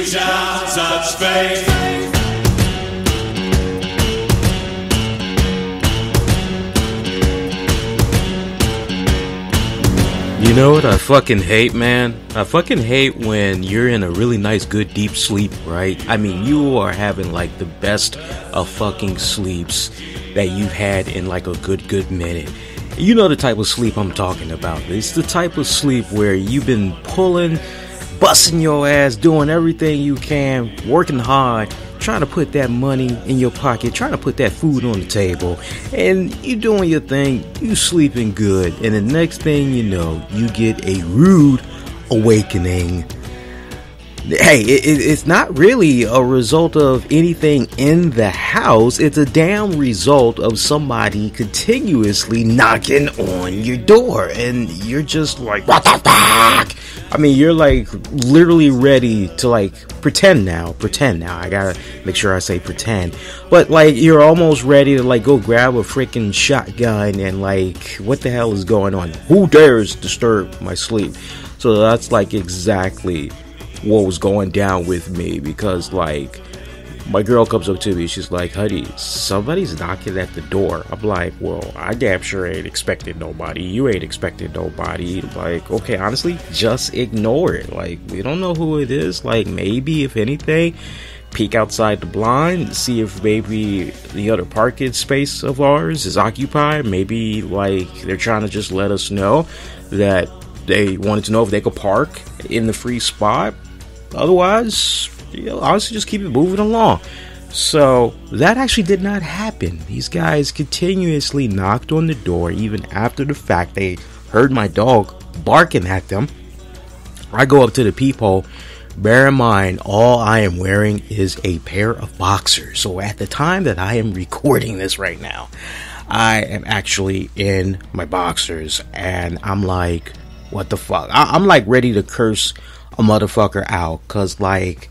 wish I had such faith. You know what I fucking hate, man? I fucking hate when you're in a really nice, good, deep sleep, right? I mean, you are having like the best of fucking sleeps that you've had in like a good minute. You know the type of sleep I'm talking about. It's the type of sleep where you've been pulling, busting your ass, doing everything you can, working hard, trying to put that money in your pocket, trying to put that food on the table, and you doing your thing, you sleeping good, and the next thing you know, you get a rude awakening. Hey, it's not really a result of anything in the house. It's a damn result of somebody continuously knocking on your door, and you're just like, what the fuck? I mean, you're like literally ready to like pretend now. I gotta make sure I say pretend. But like, you're almost ready to like go grab a freaking shotgun and like, what the hell is going on? Who dares disturb my sleep? So that's like exactly what was going down with me, because like my girl comes up to me, she's like, honey, somebody's knocking at the door. I'm like, well, I damn sure ain't expecting nobody. You ain't expecting nobody. Like, okay, honestly, just ignore it. Like, we don't know who it is. Like, maybe if anything, peek outside the blind, see if maybe the other parking space of ours is occupied. Maybe like they're trying to just let us know that they wanted to know if they could park in the free spot. Otherwise, you know, honestly, just keep it moving along. So that actually did not happen. These guys continuously knocked on the door even after the fact. They heard my dog barking at them. I go up to the peephole. Bear in mind, all I am wearing is a pair of boxers. So at the time that I am recording this right now, I am actually in my boxers, and I'm like, what the fuck? I'm like ready to curse a motherfucker out, cause like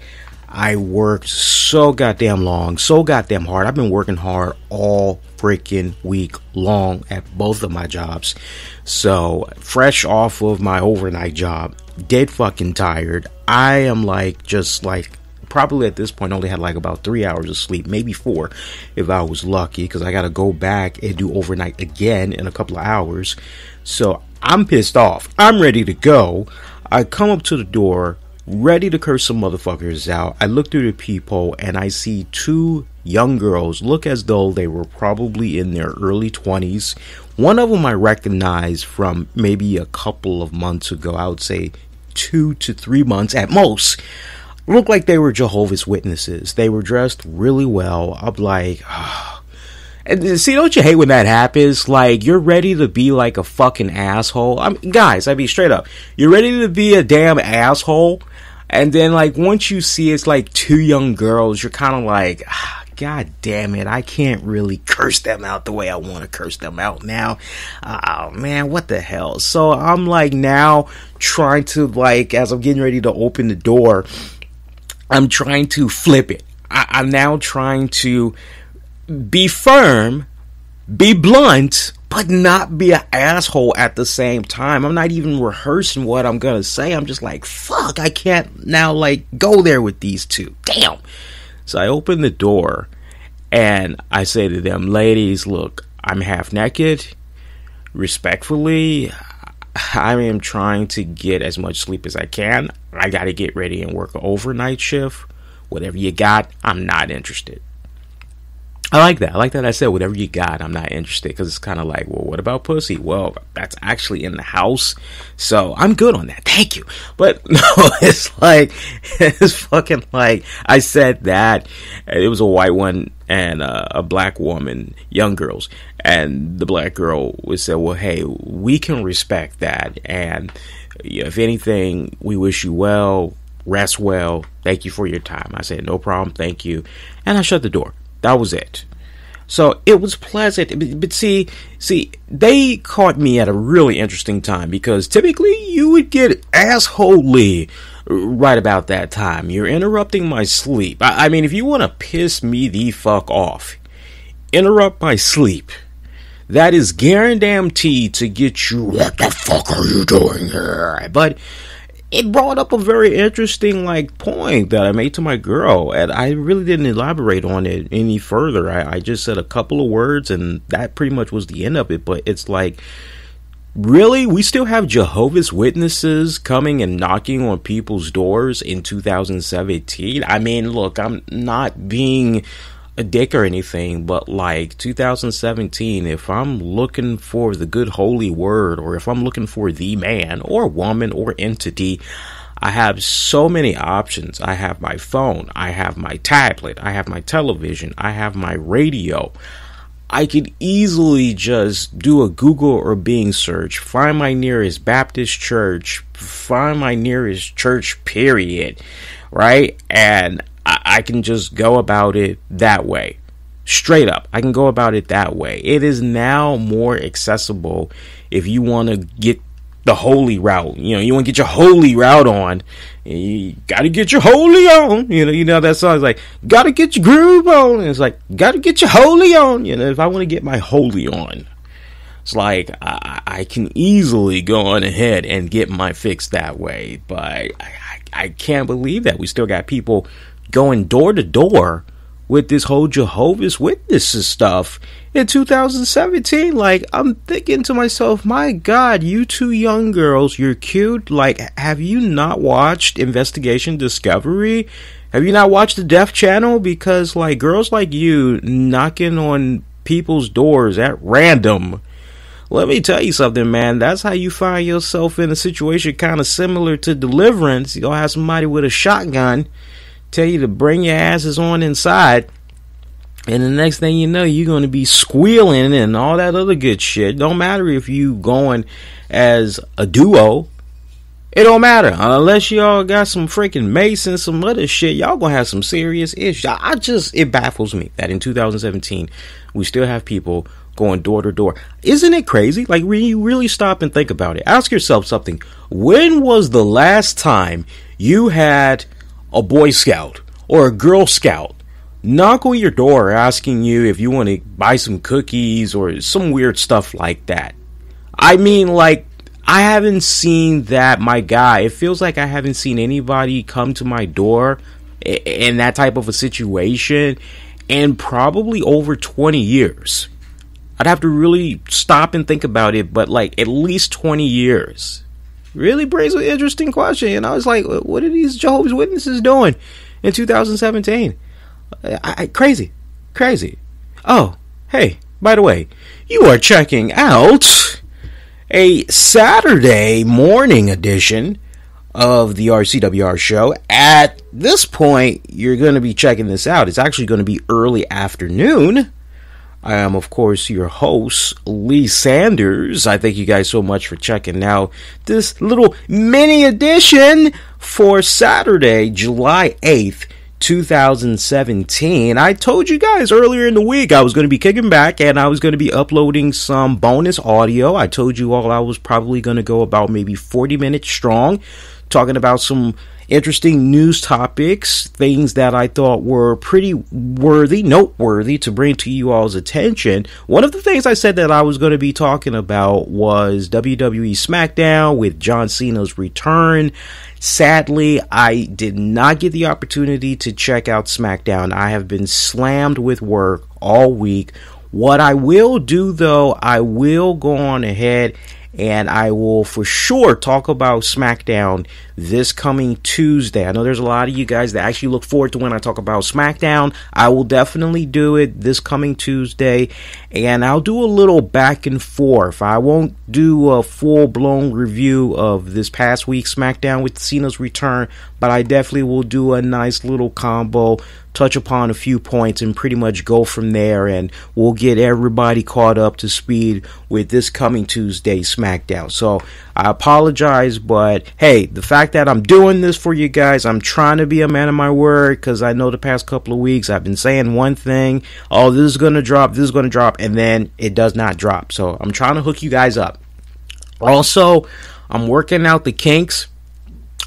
I worked so goddamn long, so goddamn hard. I've been working hard all freaking week long at both of my jobs. So fresh off of my overnight job, dead fucking tired. I am like just like probably at this point only had like about 3 hours of sleep, maybe 4 if I was lucky, because I gotta go back and do overnight again in a couple of hours. So I'm pissed off. I'm ready to go. I come up to the door, ready to curse some motherfuckers out. I look through the peephole and I see 2 young girls look as though they were probably in their early 20s. One of them I recognized from maybe a couple of months ago. I would say 2 to 3 months at most. Looked like they were Jehovah's Witnesses. They were dressed really well. I'm like, and see, don't you hate when that happens? Like, you're ready to be like a fucking asshole. I mean, guys, I mean, straight up, you're ready to be a damn asshole, and then like once you see it's like 2 young girls, you're kind of like, god damn it, I can't really curse them out the way I want to curse them out now. Oh man, what the hell? So I'm like now trying to, like, as I'm getting ready to open the door, I'm trying to flip it. I'm now trying to be firm, be blunt, but not be an asshole at the same time. I'm not even rehearsing what I'm gonna say. I'm just like, fuck, I can't now like go there with these 2. Damn. So I open the door and I say to them, ladies, look, I'm half naked. Respectfully, I am trying to get as much sleep as I can. I gotta get ready and work an overnight shift. Whatever you got, I'm not interested. I like that. I said, whatever you got, I'm not interested. Because it's kind of like, well, what about pussy? Well, that's actually in the house. So I'm good on that. Thank you. But no, it's like, it's fucking like, I said that. It was a white one and a black woman, young girls. And the black girl would say, well, hey, we can respect that. And if anything, we wish you well. Rest well. Thank you for your time. I said, no problem. Thank you. And I shut the door. That was it. So it was pleasant. But see, they caught me at a really interesting time, because typically you would get assholey right about that time. You're interrupting my sleep. I mean, if you want to piss me the fuck off, interrupt my sleep. That is guaranteed to get you, what the fuck are you doing here? But it brought up a very interesting point that I made to my girl, and I really didn't elaborate on it any further. I just said a couple of words, and that pretty much was the end of it. But it's really, we still have Jehovah's Witnesses coming and knocking on people's doors in 2017. I mean, look, I'm not being a dick or anything, but 2017, if I'm looking for the good holy word, or if I'm looking for the man or woman or entity, I have so many options. I have my phone, I have my tablet, I have my television, I have my radio. I could easily just do a Google or Bing search, find my nearest Baptist church, find my nearest church, period, right? And I can just go about it that way. Straight up, I can go about it that way. It is now more accessible if you want to get the holy route. You want to get your holy route on. You got to get your holy on. You know that song's got to get your groove on. And it's got to get your holy on. If I want to get my holy on, it's I can easily go on ahead and get my fix that way. But I can't believe that we still got people going door to door with this whole Jehovah's Witnesses stuff in 2017. I'm thinking to myself, my God, you two young girls, you're cute. Have you not watched Investigation Discovery? Have you not watched the Deaf Channel? Because girls like you knocking on people's doors at random, let me tell you something, man. That's how you find yourself in a situation kind of similar to Deliverance. You'll have somebody with a shotgun tell you to bring your asses on inside, and the next thing you know, you're going to be squealing and all that other good shit. Don't matter if you going as a duo. It don't matter unless y'all got some freaking mace and some other shit. Y'all gonna have some serious issues. It baffles me that in 2017 we still have people going door to door. Isn't it crazy? When you really stop and think about it, ask yourself something. When was the last time you had a Boy Scout or a Girl Scout knock on your door asking you if you want to buy some cookies or some weird stuff like that? I mean, I haven't seen that, my guy. It feels like I haven't seen anybody come to my door in that type of a situation in probably over 20 years. I'd have to really stop and think about it, but at least 20 years. Really brings an interesting question. And I was what are these Jehovah's Witnesses doing in 2017? Crazy. Oh, hey, by the way, you are checking out a Saturday morning edition of the RCWR Show. At this point, you're going to be checking this out. It's actually going to be early afternoon. I am, of course, your host, Lee Sanders. I thank you guys so much for checking out this little mini edition for Saturday, July 8th, 2017. I told you guys earlier in the week I was going to be kicking back and I was going to be uploading some bonus audio. I told you all I was probably going to go about maybe 40 minutes strong, talking about some interesting news topics, things that I thought were pretty noteworthy to bring to you all's attention. One of the things I said that I was going to be talking about was WWE SmackDown with John Cena's return. Sadly, I did not get the opportunity to check out SmackDown. I have been slammed with work all week. What I will do, though, I will go on ahead and I will for sure talk about SmackDown this coming Tuesday. I know there's a lot of you guys that actually look forward to when I talk about SmackDown. I will definitely do it this coming Tuesday, and I'll do a little back and forth. I won't do a full-blown review of this past week's SmackDown with Cena's return, but I definitely will do a nice little combo, touch upon a few points, and pretty much go from there, and we'll get everybody caught up to speed with this coming Tuesday SmackDown. So I apologize, but hey, the fact that I'm doing this for you guys, I'm trying to be a man of my word, because I know the past couple of weeks I've been saying one thing, oh, this is going to drop, and then it does not drop. So I'm trying to hook you guys up. Also, I'm working out the kinks,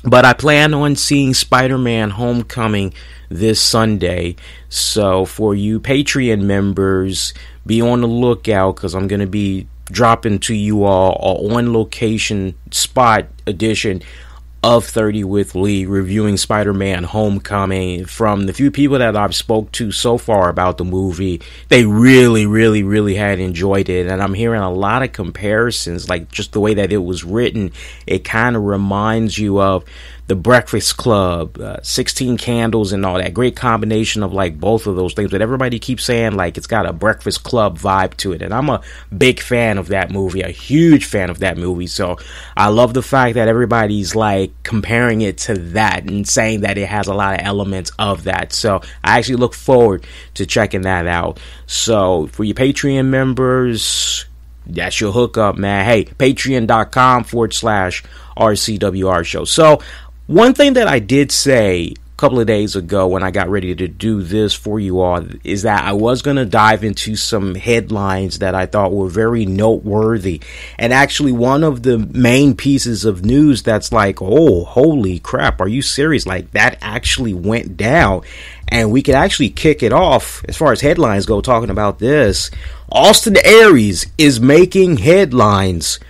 but I plan on seeing Spider-Man Homecoming this Sunday. So for you Patreon members, be on the lookout, because I'm going to be dropping to you all an on-location spot edition of 30 with Lee, reviewing Spider-Man Homecoming. From the few people that I've spoke to so far about the movie, they really had enjoyed it. And I'm hearing a lot of comparisons, like just the way that it was written. It kind of reminds you of The Breakfast Club, 16 Candles and all that. Great combination of like both of those things. But everybody keeps saying like it's got a Breakfast Club vibe to it. And I'm a big fan of that movie, a huge fan of that movie. So I love the fact that everybody's like comparing it to that and saying that it has a lot of elements of that. So I actually look forward to checking that out. So for your Patreon members, that's your hookup, man. Hey, patreon.com/RCWR Show. So one thing that I did say a couple of days ago when I got ready to do this for you all is that I was going to dive into some headlines that I thought were very noteworthy. And actually one of the main pieces of news that's like, oh, holy crap, are you serious? Like that actually went down. And we could actually kick it off as far as headlines go talking about this. Austin Aries is making headlines.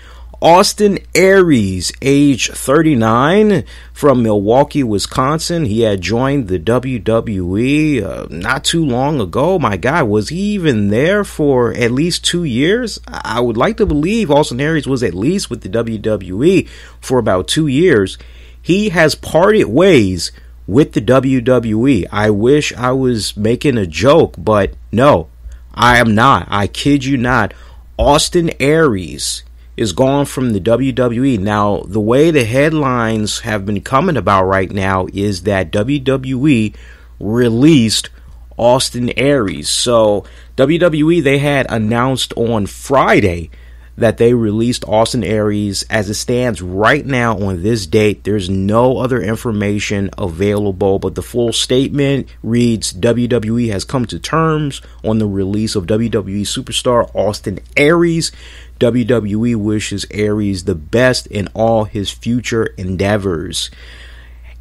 Austin Aries, age 39, from Milwaukee, Wisconsin. He had joined the WWE not too long ago. My God, was he even there for at least 2 years? I would like to believe Austin Aries was at least with the WWE for about 2 years. He has parted ways with the WWE. I wish I was making a joke, but no, I am not. I kid you not. Austin Aries is gone from the WWE. Now, the way the headlines have been coming about right now is that WWE released Austin Aries. So, WWE, they had announced on Friday that they released Austin Aries. As it stands right now on this date, there's no other information available, but the full statement reads, WWE has come to terms on the release of WWE superstar Austin Aries. WWE wishes Aries the best in all his future endeavors.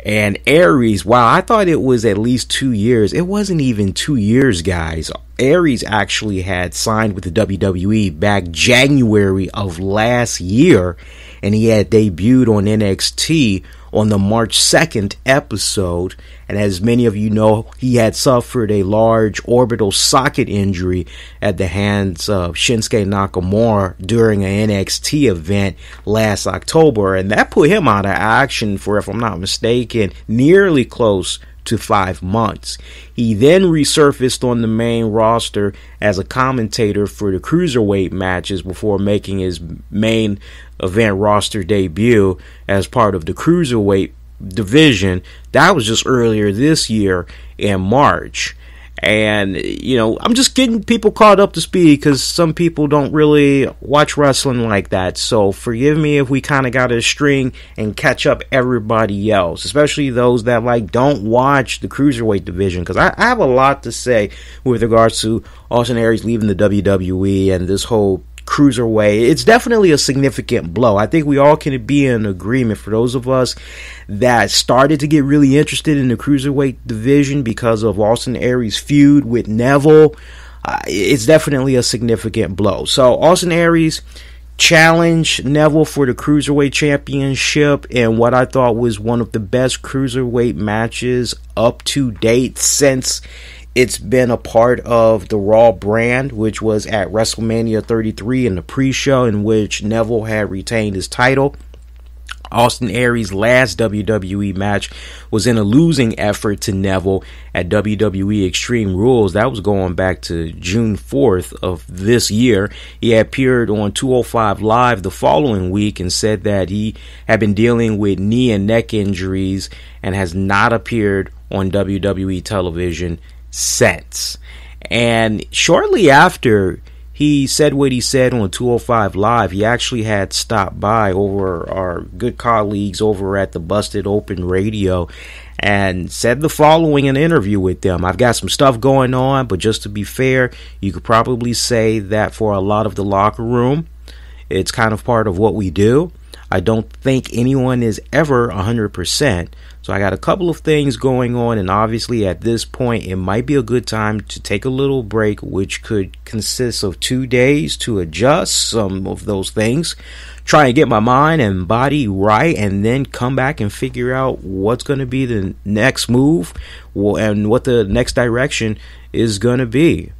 And Aries, wow, I thought it was at least 2 years. It wasn't even 2 years, guys. Aries actually had signed with the WWE back January of last year, and he had debuted on NXT on the March 2nd episode. And as many of you know, he had suffered a large orbital socket injury at the hands of Shinsuke Nakamura during an NXT event last October, and that put him out of action for, if I'm not mistaken, nearly close to 5 months. He then resurfaced on the main roster as a commentator for the cruiserweight matches before making his main event roster debut as part of the cruiserweight division. That was just earlier this year in March. And, you know, I'm just getting people caught up to speed because some people don't really watch wrestling like that. So forgive me if we kind of got to string and catch up everybody else, especially those that like don't watch the cruiserweight division, because I have a lot to say with regards to Austin Aries leaving the WWE and this whole cruiserweight. It's definitely a significant blow. I think we all can be in agreement. For those of us that started to get really interested in the cruiserweight division because of Austin Aries' feud with Neville, it's definitely a significant blow. So Austin Aries challenged Neville for the cruiserweight championship in what I thought was one of the best cruiserweight matches up to date since it's been a part of the Raw brand, which was at WrestleMania 33 in the pre-show, in which Neville had retained his title. Austin Aries' last WWE match was in a losing effort to Neville at WWE Extreme Rules. That was going back to June 4th of this year. He appeared on 205 Live the following week and said that he had been dealing with knee and neck injuries and has not appeared on WWE television since. And shortly after he said what he said on 205 Live, he actually had stopped by over our good colleagues over at the Busted Open Radio and said the following in an interview with them. I've got some stuff going on, but just to be fair, you could probably say that for a lot of the locker room, it's kind of part of what we do. I don't think anyone is ever 100%. So I got a couple of things going on, and obviously at this point it might be a good time to take a little break, which could consist of 2 days to adjust some of those things, try and get my mind and body right, and then come back and figure out what's going to be the next move and what the next direction is going to be.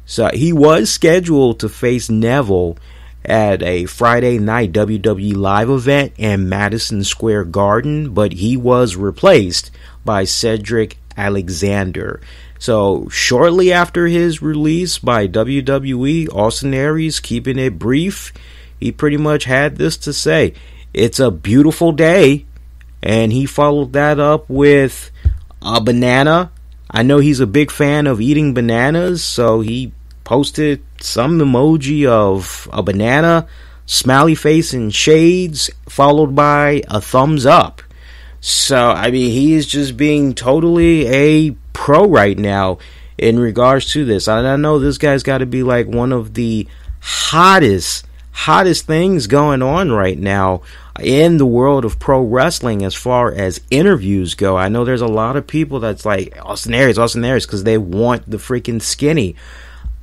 So he was scheduled to face Neville at a Friday night WWE live event in Madison Square Garden, but he was replaced by Cedric Alexander. So shortly after his release by WWE, Austin Aries, keeping it brief, he pretty much had this to say: "It's a beautiful day," and he followed that up with a banana. I know he's a big fan of eating bananas, so he posted some emoji of a banana, smiley face and shades, followed by a thumbs up. So, I mean, he is just being totally a pro right now in regards to this. I know this guy's got to be like one of the hottest things going on right now in the world of pro wrestling as far as interviews go. I know there's a lot of people that's like, Austin Aries, because they want the freaking skinny.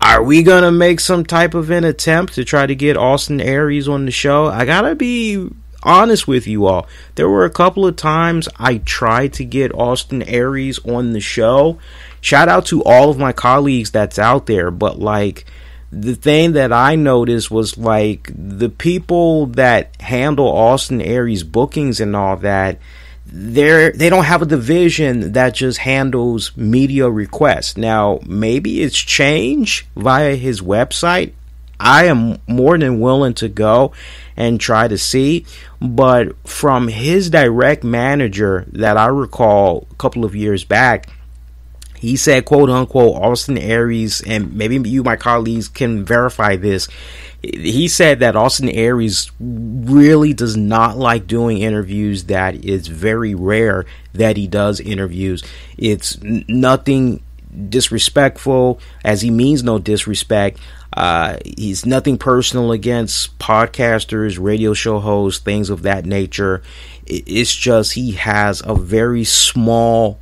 Are we going to make some type of an attempt to try to get Austin Aries on the show? I got to be honest with you all. There were a couple of times I tried to get Austin Aries on the show. Shout out to all of my colleagues that's out there. But like, the thing that I noticed was like the people that handle Austin Aries bookings and all that, they don't have a division that just handles media requests. Now, maybe it's changed via his website. I am more than willing to go and try to see, but from his direct manager that I recall a couple of years back, he said, quote unquote, Austin Aries, and maybe you, my colleagues, can verify this. He said that Austin Aries really does not like doing interviews, that it's very rare that he does interviews. It's nothing disrespectful, as he means no disrespect. He's nothing personal against podcasters, radio show hosts, things of that nature. It's just he has a very small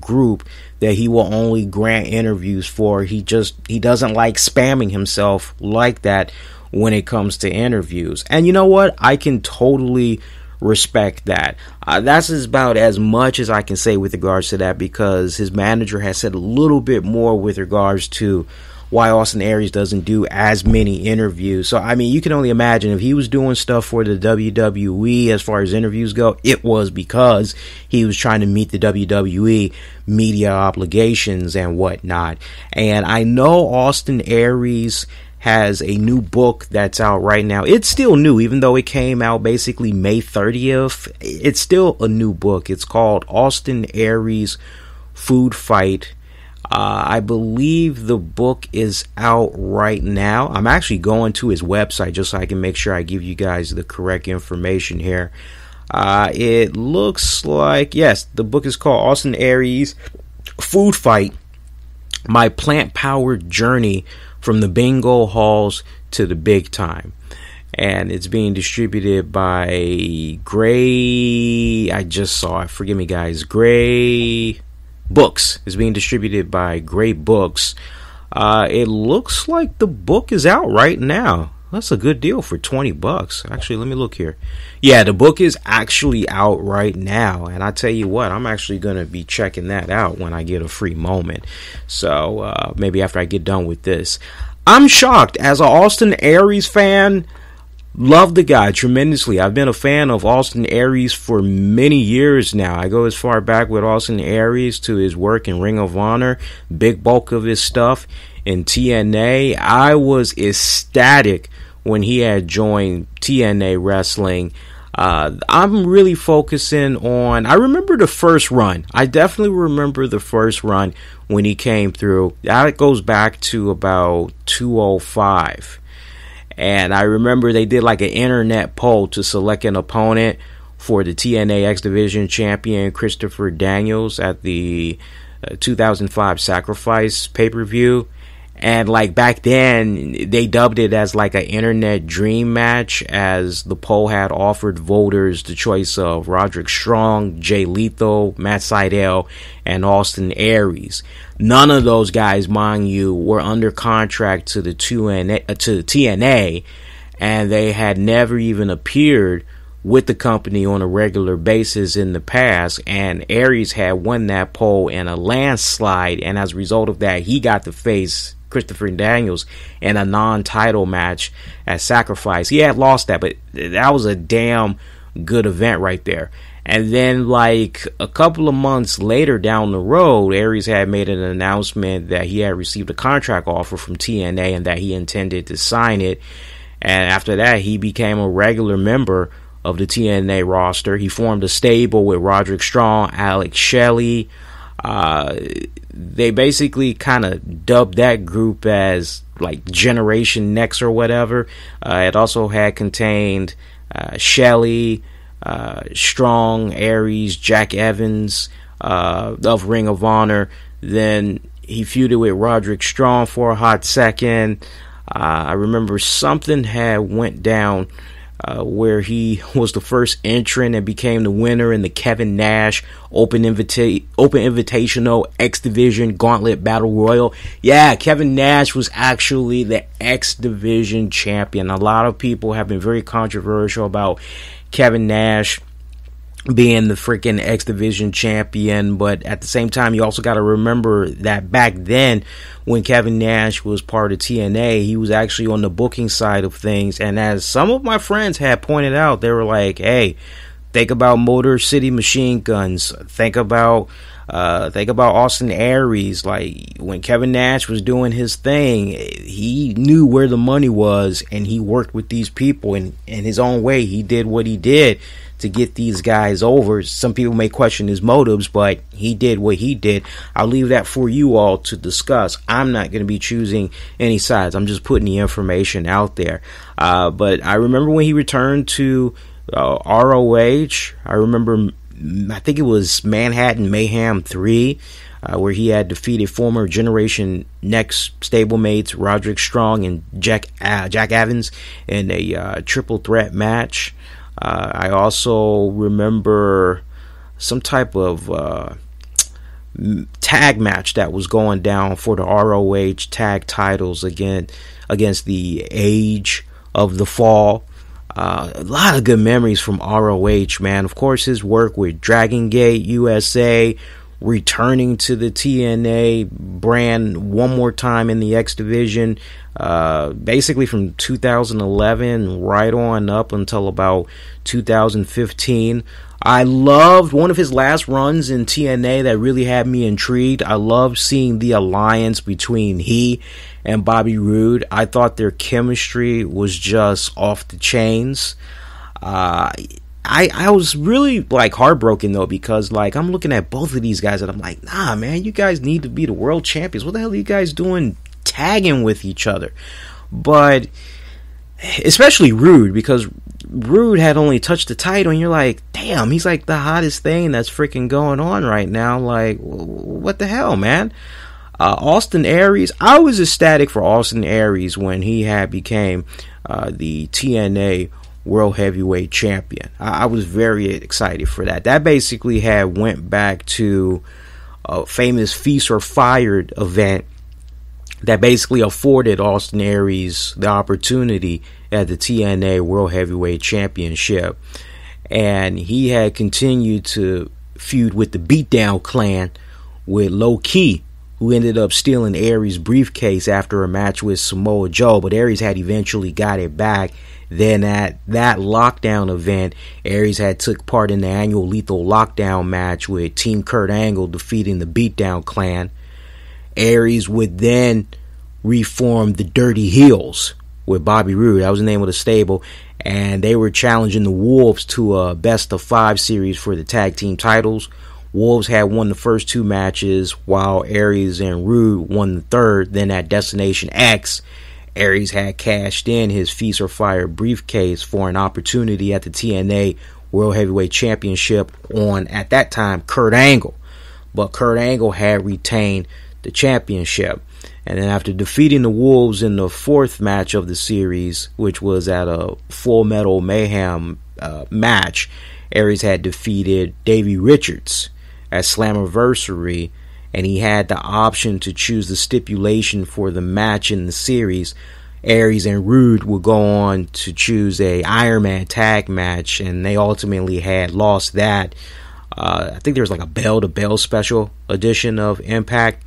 group that he will only grant interviews for. He doesn't like spamming himself like that when it comes to interviews. And you know what? I can totally respect that. That's about as much as I can say with regards to that, because his manager has said a little bit more with regards to why Austin Aries doesn't do as many interviews. So, I mean, you can only imagine if he was doing stuff for the WWE as far as interviews go, it was because he was trying to meet the WWE media obligations and whatnot. And I know Austin Aries has a new book that's out right now. It's still new, even though it came out basically May 30th. It's still a new book. It's called Austin Aries Food Fight. I believe the book is out right now. I'm actually going to his website just so I can make sure I give you guys the correct information here. It looks like, yes, the book is called Austin Aries Food Fight, My Plant-Powered Journey from the Bingo Halls to the Big Time. And it's being distributed by Gray, I just saw it, forgive me guys, Gray Books. Is being distributed by Gray Books. It looks like the book is out right now. That's a good deal for $20. Actually, let me look here. Yeah, the book is actually out right now, and I tell you what, I'm actually going to be checking that out when I get a free moment. So maybe after I get done with this. I'm shocked as an Austin Aries fan. Love the guy tremendously. I've been a fan of Austin Aries for many years now. I go as far back with Austin Aries to his work in Ring of Honor, big bulk of his stuff in TNA. I was ecstatic when he had joined TNA Wrestling. I'm really focusing on, I remember the first run. I definitely remember the first run when he came through. That goes back to about 2005. And I remember they did like an internet poll to select an opponent for the TNA X Division champion Christopher Daniels at the 2005 Sacrifice pay-per-view. And like back then, they dubbed it as like an internet dream match, as the poll had offered voters the choice of Roderick Strong, Jay Lethal, Matt Sydal, and Austin Aries. None of those guys, mind you, were under contract to the TNA, and they had never even appeared with the company on a regular basis in the past. And Aries had won that poll in a landslide, and as a result of that, he got to face Christopher Daniels in a non-title match at Sacrifice. He had lost that, but that was a damn good event right there. And then like a couple of months later down the road, Aries had made an announcement that he had received a contract offer from TNA and that he intended to sign it. And after that, he became a regular member of the TNA roster. He formed a stable with Roderick Strong, Alex Shelley. They basically kind of dubbed that group as like Generation Next or whatever. It also had contained Shelley, Strong, Aries, Jack Evans of Ring of Honor. Then he feuded with Roderick Strong for a hot second. I remember something had went down where he was the first entrant and became the winner in the Kevin Nash Open Invitational X Division Gauntlet Battle Royal. Yeah, Kevin Nash was actually the X Division champion. A lot of people have been very controversial about Kevin Nash being the freaking X Division champion, but at the same time, you also got to remember that back then, when Kevin Nash was part of TNA, he was actually on the booking side of things. And as some of my friends had pointed out, they were like, "Hey, think about Motor City Machine Guns. Think about Austin Aries. Like when Kevin Nash was doing his thing, he knew where the money was, and he worked with these people in his own way. He did what he did to get these guys over. Some people may question his motives, but he did what he did. I'll leave that for you all to discuss. I'm not going to be choosing any sides. I'm just putting the information out there. But I remember when he returned to ROH, I think it was Manhattan Mayhem 3, where he had defeated former Generation Next stablemates Roderick Strong and Jack Evans in a triple threat match. I also remember some type of tag match that was going down for the ROH tag titles against the Age of the Fall. A lot of good memories from ROH, man. Of course, his work with Dragon Gate USA, returning to the TNA brand one more time in the X Division, basically from 2011 right on up until about 2015. I loved one of his last runs in TNA that really had me intrigued. I loved seeing the alliance between he and Bobby Roode. I thought their chemistry was just off the chains. I was really like heartbroken though, because like I'm looking at both of these guys and I'm like, nah, man, you guys need to be the world champions. What the hell are you guys doing tagging with each other? But especially Roode, because Roode had only touched the title, and you're like, damn, he's like the hottest thing that's freaking going on right now. Like, what the hell, man? Austin Aries, I was ecstatic for Austin Aries when he had became the TNA World Heavyweight Champion. I was very excited for that. That basically had went back to a famous Feast or Fired event that basically afforded Austin Aries the opportunity at the TNA World Heavyweight Championship. And he had continued to feud with the Beatdown Clan with Low Key, who ended up stealing Aries' briefcase after a match with Samoa Joe, but Aries had eventually got it back. Then at that lockdown event, Aries had took part in the annual Lethal Lockdown match with Team Kurt Angle defeating the Beatdown Clan. Aries would then reform the Dirty Heels with Bobby Roode. That was the name of the stable, and they were challenging the Wolves to a best of 5 series for the tag team titles. Wolves had won the first 2 matches, while Aries and Roode won the third. Then at Destination X, Aries had cashed in his Feast or Fire briefcase for an opportunity at the TNA World Heavyweight Championship on, at that time, Kurt Angle. But Kurt Angle had retained the championship. And then after defeating the Wolves in the fourth match of the series, which was at a Full Metal Mayhem match, Aries had defeated Davey Richards at Slammiversary, and he had the option to choose the stipulation for the match in the series. Aries and Rude would go on to choose a Iron Man tag match, and they ultimately had lost that. I think there was like a bell to bell special edition of Impact,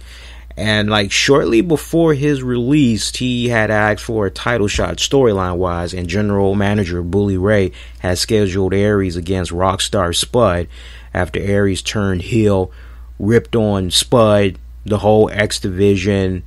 and like shortly before his release, he had asked for a title shot storyline wise, and general manager Bully Ray had scheduled Aries against Rockstar Spud after Aries turned heel, ripped on Spud, the whole X Division,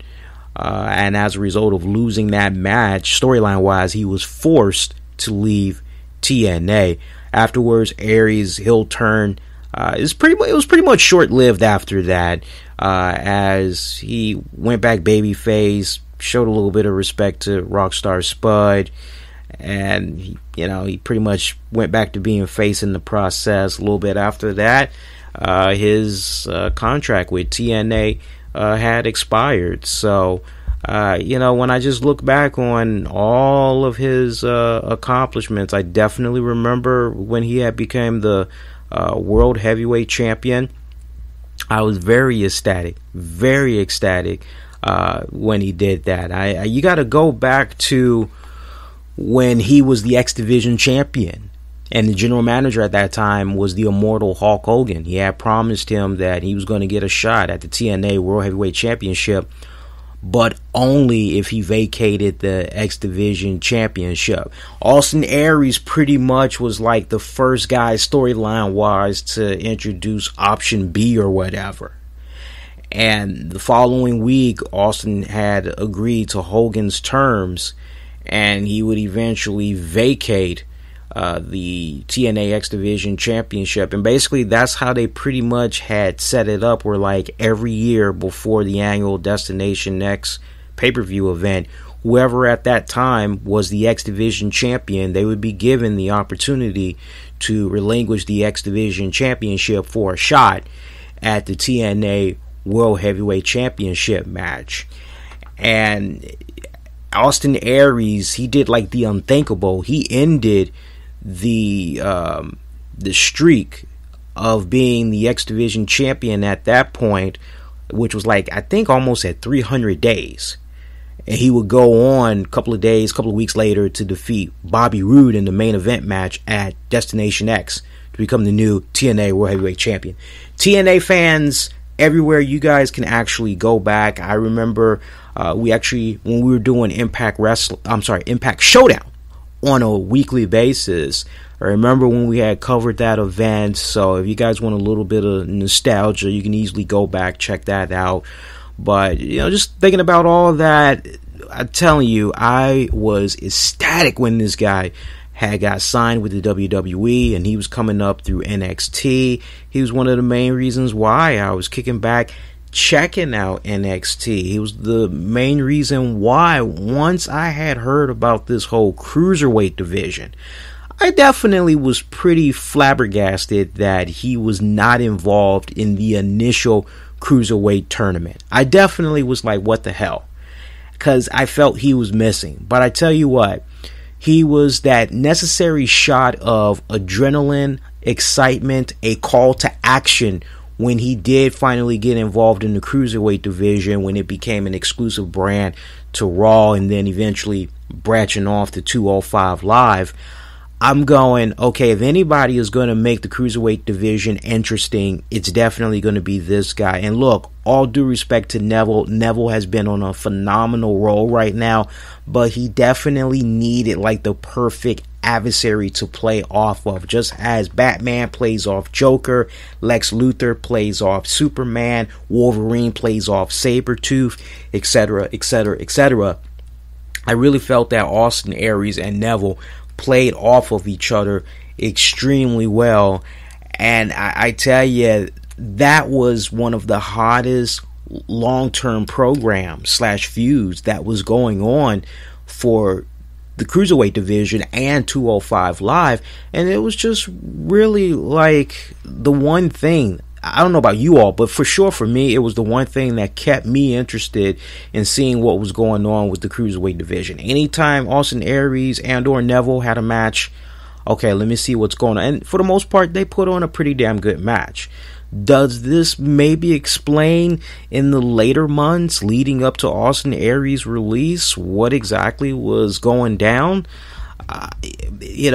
and as a result of losing that match, storyline wise, he was forced to leave TNA. Afterwards, Aries' heel turn it was pretty much short lived after that, as he went back babyface, showed a little bit of respect to Rockstar Spud, and he pretty much went back to being face in the process. A little bit after that, his contract with TNA had expired. So when I just look back on all of his accomplishments, I definitely remember when he had become the World Heavyweight Champion. I was very ecstatic when he did that. You got to go back to when he was the X Division Champion, and the general manager at that time was the immortal Hulk Hogan. He had promised him that he was going to get a shot at the TNA World Heavyweight Championship, but only if he vacated the X Division Championship. Austin Aries pretty much was like the first guy storyline wise to introduce Option B or whatever. And the following week, Austin had agreed to Hogan's terms, and he would eventually vacate the TNA X Division Championship. And basically that's how they pretty much had set it up, where like every year before the annual Destination X pay-per-view event, whoever at that time was the X Division champion, they would be given the opportunity to relinquish the X Division Championship for a shot at the TNA World Heavyweight Championship match. And Austin Aries, he did like the unthinkable. He ended the streak of being the X Division champion at that point, which was like I think almost at 300 days, and he would go on a couple of weeks later to defeat Bobby Roode in the main event match at Destination X to become the new TNA World Heavyweight Champion. TNA fans everywhere, you guys can actually go back. I remember when we were doing Impact Showdown on a weekly basis, I remember when we had covered that event. So if you guys want a little bit of nostalgia, you can easily go back, check that out. But just thinking about all of that, I'm telling you, I was ecstatic when this guy had got signed with the WWE, and he was coming up through NXT. He was one of the main reasons why I was kicking back checking out NXT. He was the main reason why, once I had heard about this whole cruiserweight division, I definitely was pretty flabbergasted that he was not involved in the initial cruiserweight tournament. I definitely was like, what the hell? Because I felt he was missing. But I tell you what, he was that necessary shot of adrenaline, excitement, a call to action when he did finally get involved in the cruiserweight division, when it became an exclusive brand to Raw and then eventually branching off to 205 Live. I'm going, okay, if anybody is going to make the cruiserweight division interesting, it's definitely going to be this guy. And look, all due respect to Neville, Neville has been on a phenomenal roll right now, but he definitely needed like the perfect adversary to play off of. Just as Batman plays off Joker, Lex Luthor plays off Superman, Wolverine plays off Sabretooth, etc., etc., etc. I really felt that Austin Aries and Neville played off of each other extremely well, and I tell you, that was one of the hottest long-term programs / feuds that was going on for the cruiserweight division and 205 Live, and it was just really like the one thing I don't know about you all, but for sure for me, it was the one thing that kept me interested in seeing what was going on with the cruiserweight division. Anytime Austin Aries and or Neville had a match, okay, let me see what's going on. And for the most part, they put on a pretty damn good match. Does this maybe explain in the later months leading up to Austin Aries' release what exactly was going down? We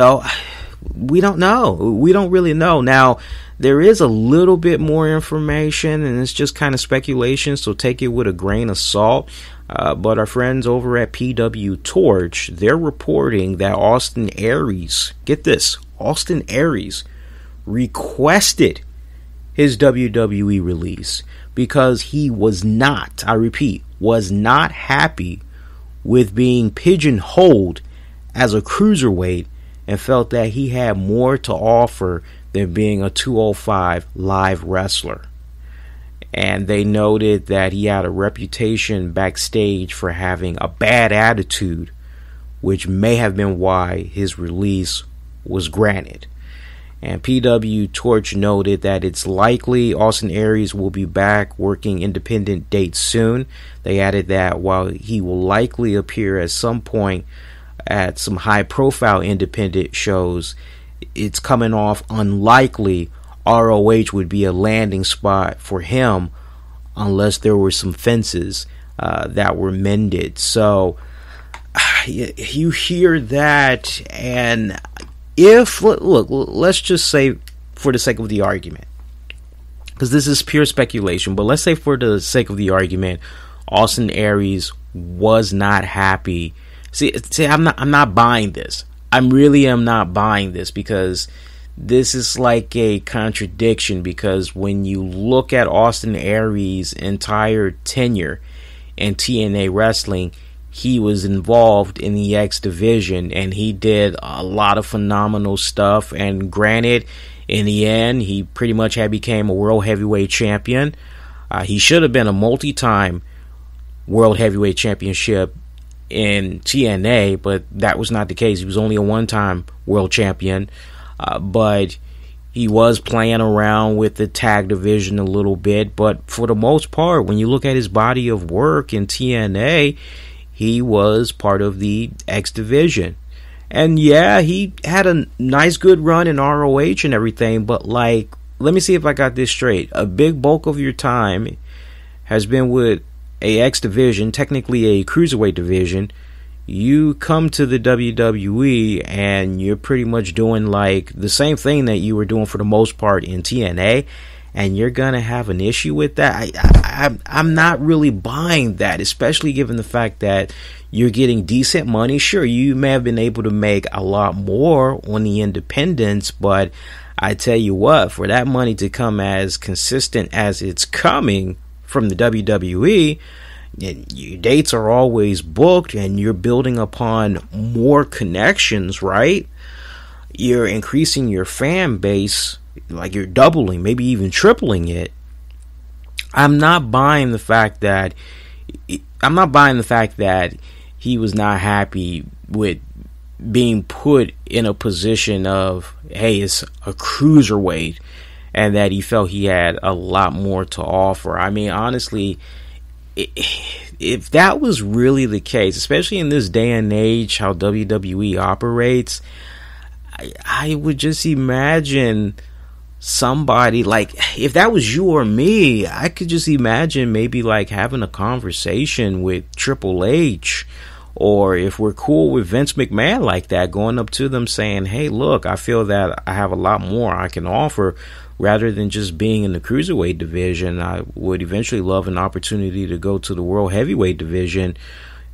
don't know. We don't really know. Now, there is a little bit more information, and it's just kind of speculation, so take it with a grain of salt. But our friends over at PW Torch, they're reporting that Austin Aries, get this, Austin Aries requested his WWE release because he was not, I repeat, was not happy with being pigeonholed as a cruiserweight and felt that he had more to offer than being a 205 live wrestler. And they noted that he had a reputation backstage for having a bad attitude, which may have been why his release was granted. And PW Torch noted that it's likely Austin Aries will be back working independent dates soon. They added that while he will likely appear at some point at some high-profile independent shows, it's coming off unlikely ROH would be a landing spot for him unless there were some fences that were mended. So you hear that, and let's just say for the sake of the argument, because this is pure speculation, but let's say for the sake of the argument, Austin Aries was not happy. See, I'm not buying this. I really am not buying this, because this is like a contradiction, because when you look at Austin Aries' entire tenure in TNA wrestling, he was involved in the X division and he did a lot of phenomenal stuff. And granted, in the end, he pretty much became a world heavyweight champion. He should have been a multi-time world heavyweight championship in TNA, but that was not the case. He was only a one-time world champion, but he was playing around with the tag division a little bit. But for the most part, when you look at his body of work in TNA, he was part of the X division. And yeah, he had a nice good run in ROH and everything, but like, let me see if I got this straight. A big bulk of your time has been with a X division, technically a cruiserweight division. You come to the WWE and you're pretty much doing like the same thing that you were doing for the most part in TNA, and you're gonna have an issue with that. I'm not really buying that, especially given the fact that you're getting decent money. Sure, you may have been able to make a lot more on the independents, but I tell you what, for that money to come as consistent as it's coming from the WWE, your dates are always booked and you're building upon more connections, right? You're increasing your fan base, like you're doubling, maybe even tripling it. I'm not buying the fact that he was not happy with being put in a position of, hey, it's a cruiserweight, and that he felt he had a lot more to offer. I mean, honestly, if that was really the case, especially in this day and age, how WWE operates, I would just imagine somebody, like, if that was you or me, I could just imagine maybe like having a conversation with Triple H, or if we're cool with Vince McMahon like that, going up to them saying, hey, look, I feel that I have a lot more I can offer. Rather than just being in the cruiserweight division, I would eventually love an opportunity to go to the world heavyweight division.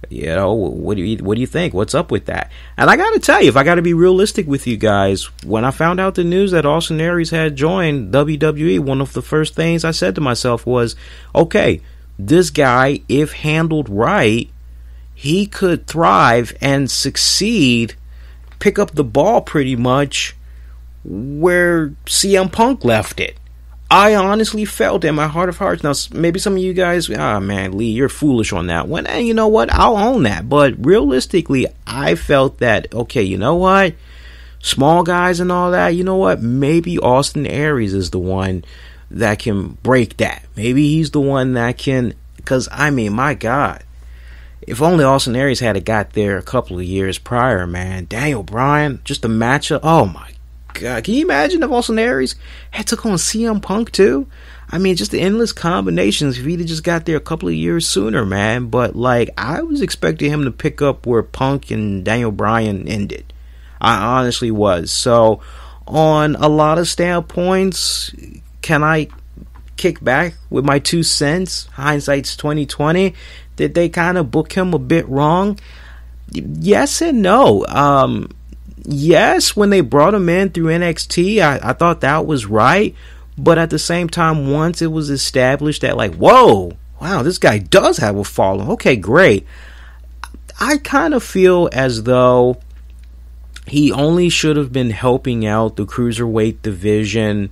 You know, what do you think? What's up with that? And I got to tell you, if I got to be realistic with you guys, when I found out the news that Austin Aries had joined WWE, one of the first things I said to myself was, okay, this guy, if handled right, he could thrive and succeed, pick up the ball pretty much where CM Punk left it. I honestly felt in my heart of hearts. Now, maybe some of you guys, man, Lee, you're foolish on that one. And you know what? I'll own that. But realistically, I felt that, okay, you know what? Small guys and all that, you know what? Maybe Austin Aries is the one that can break that. Maybe he's the one that can, because I mean, my God, if only Austin Aries had got there a couple of years prior, man. Daniel Bryan, just a matchup. Oh my God, can you imagine if Austin Aries had took on CM Punk too? I mean, just the endless combinations if he'd have just got there a couple of years sooner, man. But like, I was expecting him to pick up where Punk and Daniel Bryan ended. I honestly was. So on a lot of standpoints, can I kick back with my 2 cents? Hindsight's 2020. Did they kind of book him a bit wrong? Yes and no. Yes, when they brought him in through NXT, I thought that was right. But at the same time, once it was established that, like, whoa, wow, this guy does have a following. Okay, great. I kind of feel as though he only should have been helping out the cruiserweight division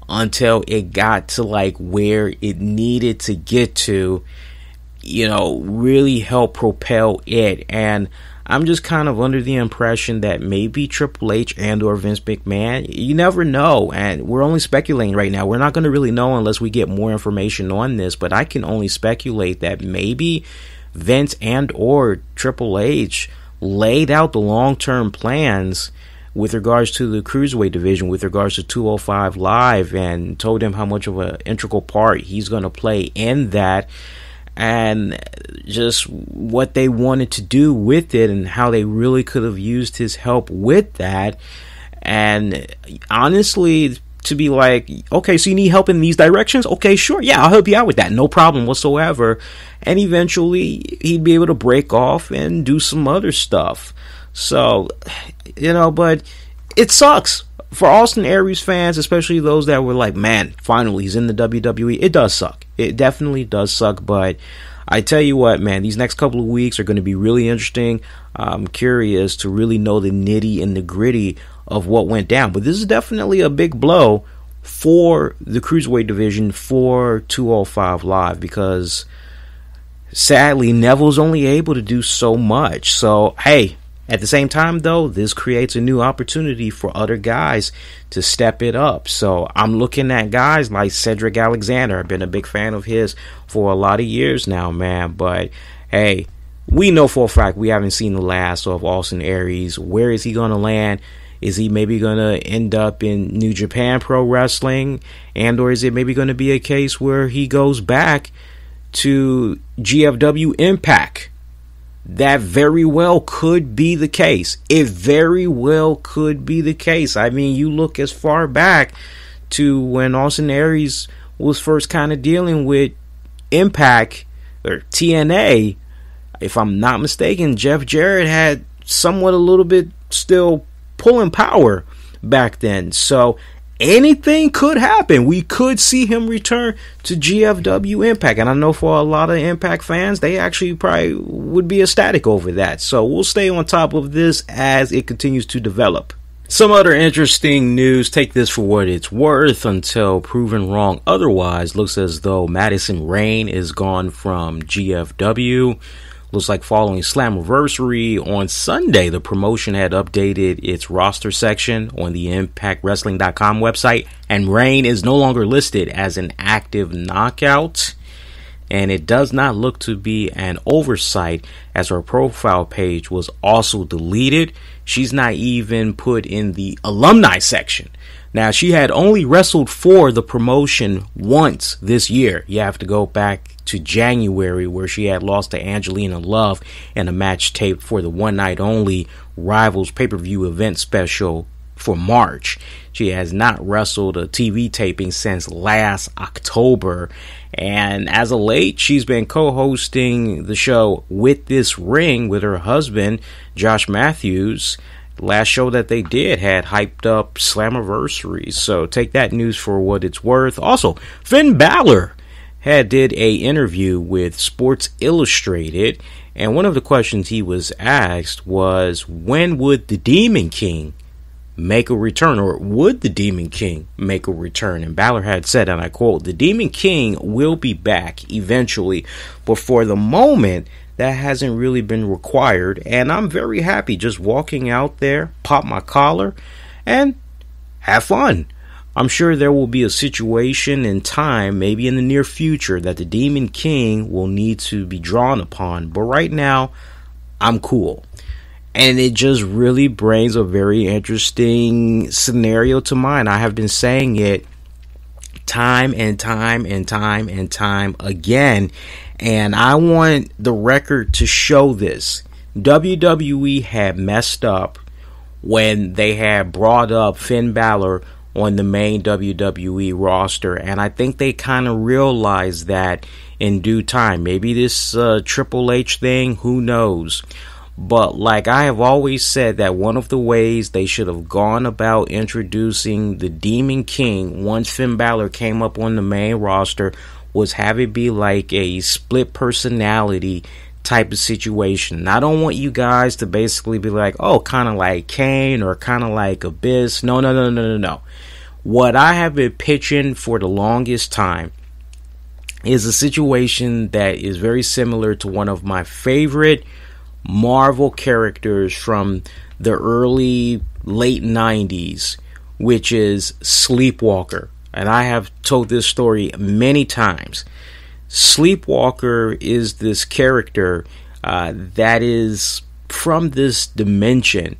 until it got to like where it needed to get to, you know, really help propel it. And I'm just kind of under the impression that maybe Triple H and or Vince McMahon, you never know, and we're only speculating right now. We're not going to really know unless we get more information on this, but I can only speculate that maybe Vince and or Triple H laid out the long-term plans with regards to the Cruiserweight division, with regards to 205 Live, and told him how much of an integral part he's going to play in that, and just what they wanted to do with it and how they really could have used his help with that. And honestly, to be like, okay, so you need help in these directions? Okay, sure. Yeah, I'll help you out with that. No problem whatsoever. And eventually he'd be able to break off and do some other stuff. So, you know, but it sucks for Austin Aries fans, especially those that were like, man, finally he's in the WWE. It does suck. It definitely does suck. But I tell you what, man, these next couple of weeks are going to be really interesting. I'm curious to really know the nitty and the gritty of what went down. But this is definitely a big blow for the Cruiserweight division for 205 Live, because sadly Neville's only able to do so much. So hey, at the same time though, this creates a new opportunity for other guys to step it up. So I'm looking at guys like Cedric Alexander. I've been a big fan of his for a lot of years now, man. But hey, we know for a fact we haven't seen the last of Austin Aries. Where is he going to land? Is he maybe going to end up in New Japan Pro Wrestling? And or is it maybe going to be a case where he goes back to GFW IMPACT? That very well could be the case. It very well could be the case. I mean, you look as far back to when Austin Aries was first kind of dealing with IMPACT or TNA. If I'm not mistaken, Jeff Jarrett had somewhat a little bit still pulling power back then. So anything could happen. We could see him return to GFW IMPACT. And I know for a lot of IMPACT fans, they actually probably would be ecstatic over that. So we'll stay on top of this as it continues to develop. Some other interesting news, take this for what it's worth until proven wrong otherwise. Looks as though Madison Rayne is gone from GFW. Looks like following Slammiversary on Sunday, the promotion had updated its roster section on the ImpactWrestling.com website, and Rayne is no longer listed as an active knockout. And it does not look to be an oversight, as her profile page was also deleted. She's not even put in the alumni section. Now, she had only wrestled for the promotion once this year. You have to go back to January, where she had lost to Angelina Love in a match taped for the one night only Rivals pay-per-view event special for March. She has not wrestled a TV taping since last October. And as of late, she's been co-hosting the show With This Ring with her husband, Josh Matthews. Last show that they did had hyped up Slammiversary. So take that news for what it's worth. Also, Finn Balor did a interview with Sports Illustrated, and one of the questions he was asked was, when would the Demon King make a return, or would the Demon King make a return? And Balor had said, and I quote, "The Demon King will be back eventually, but for the moment that hasn't really been required, and I'm very happy just walking out there, pop my collar and have fun." I'm sure there will be a situation in time, maybe in the near future, that the Demon King will need to be drawn upon. But right now, I'm cool. And it just really brings a very interesting scenario to mind. I have been saying it time and time and time and time again. And I want the record to show this. WWE had messed up when they had brought up Finn Balor on the main WWE roster, and I think they kind of realized that in due time. Maybe this Triple H thing, who knows? But like I have always said, that one of the ways they should have gone about introducing the Demon King once Finn Balor came up on the main roster was have it be like a split personality type of situation. And I don't want you guys to basically be like, oh, kind of like Kane or kind of like Abyss. No. What I have been pitching for the longest time is a situation that is very similar to one of my favorite Marvel characters from the late 90s, which is Sleepwalker. And I have told this story many times. Sleepwalker is this character that is from this dimension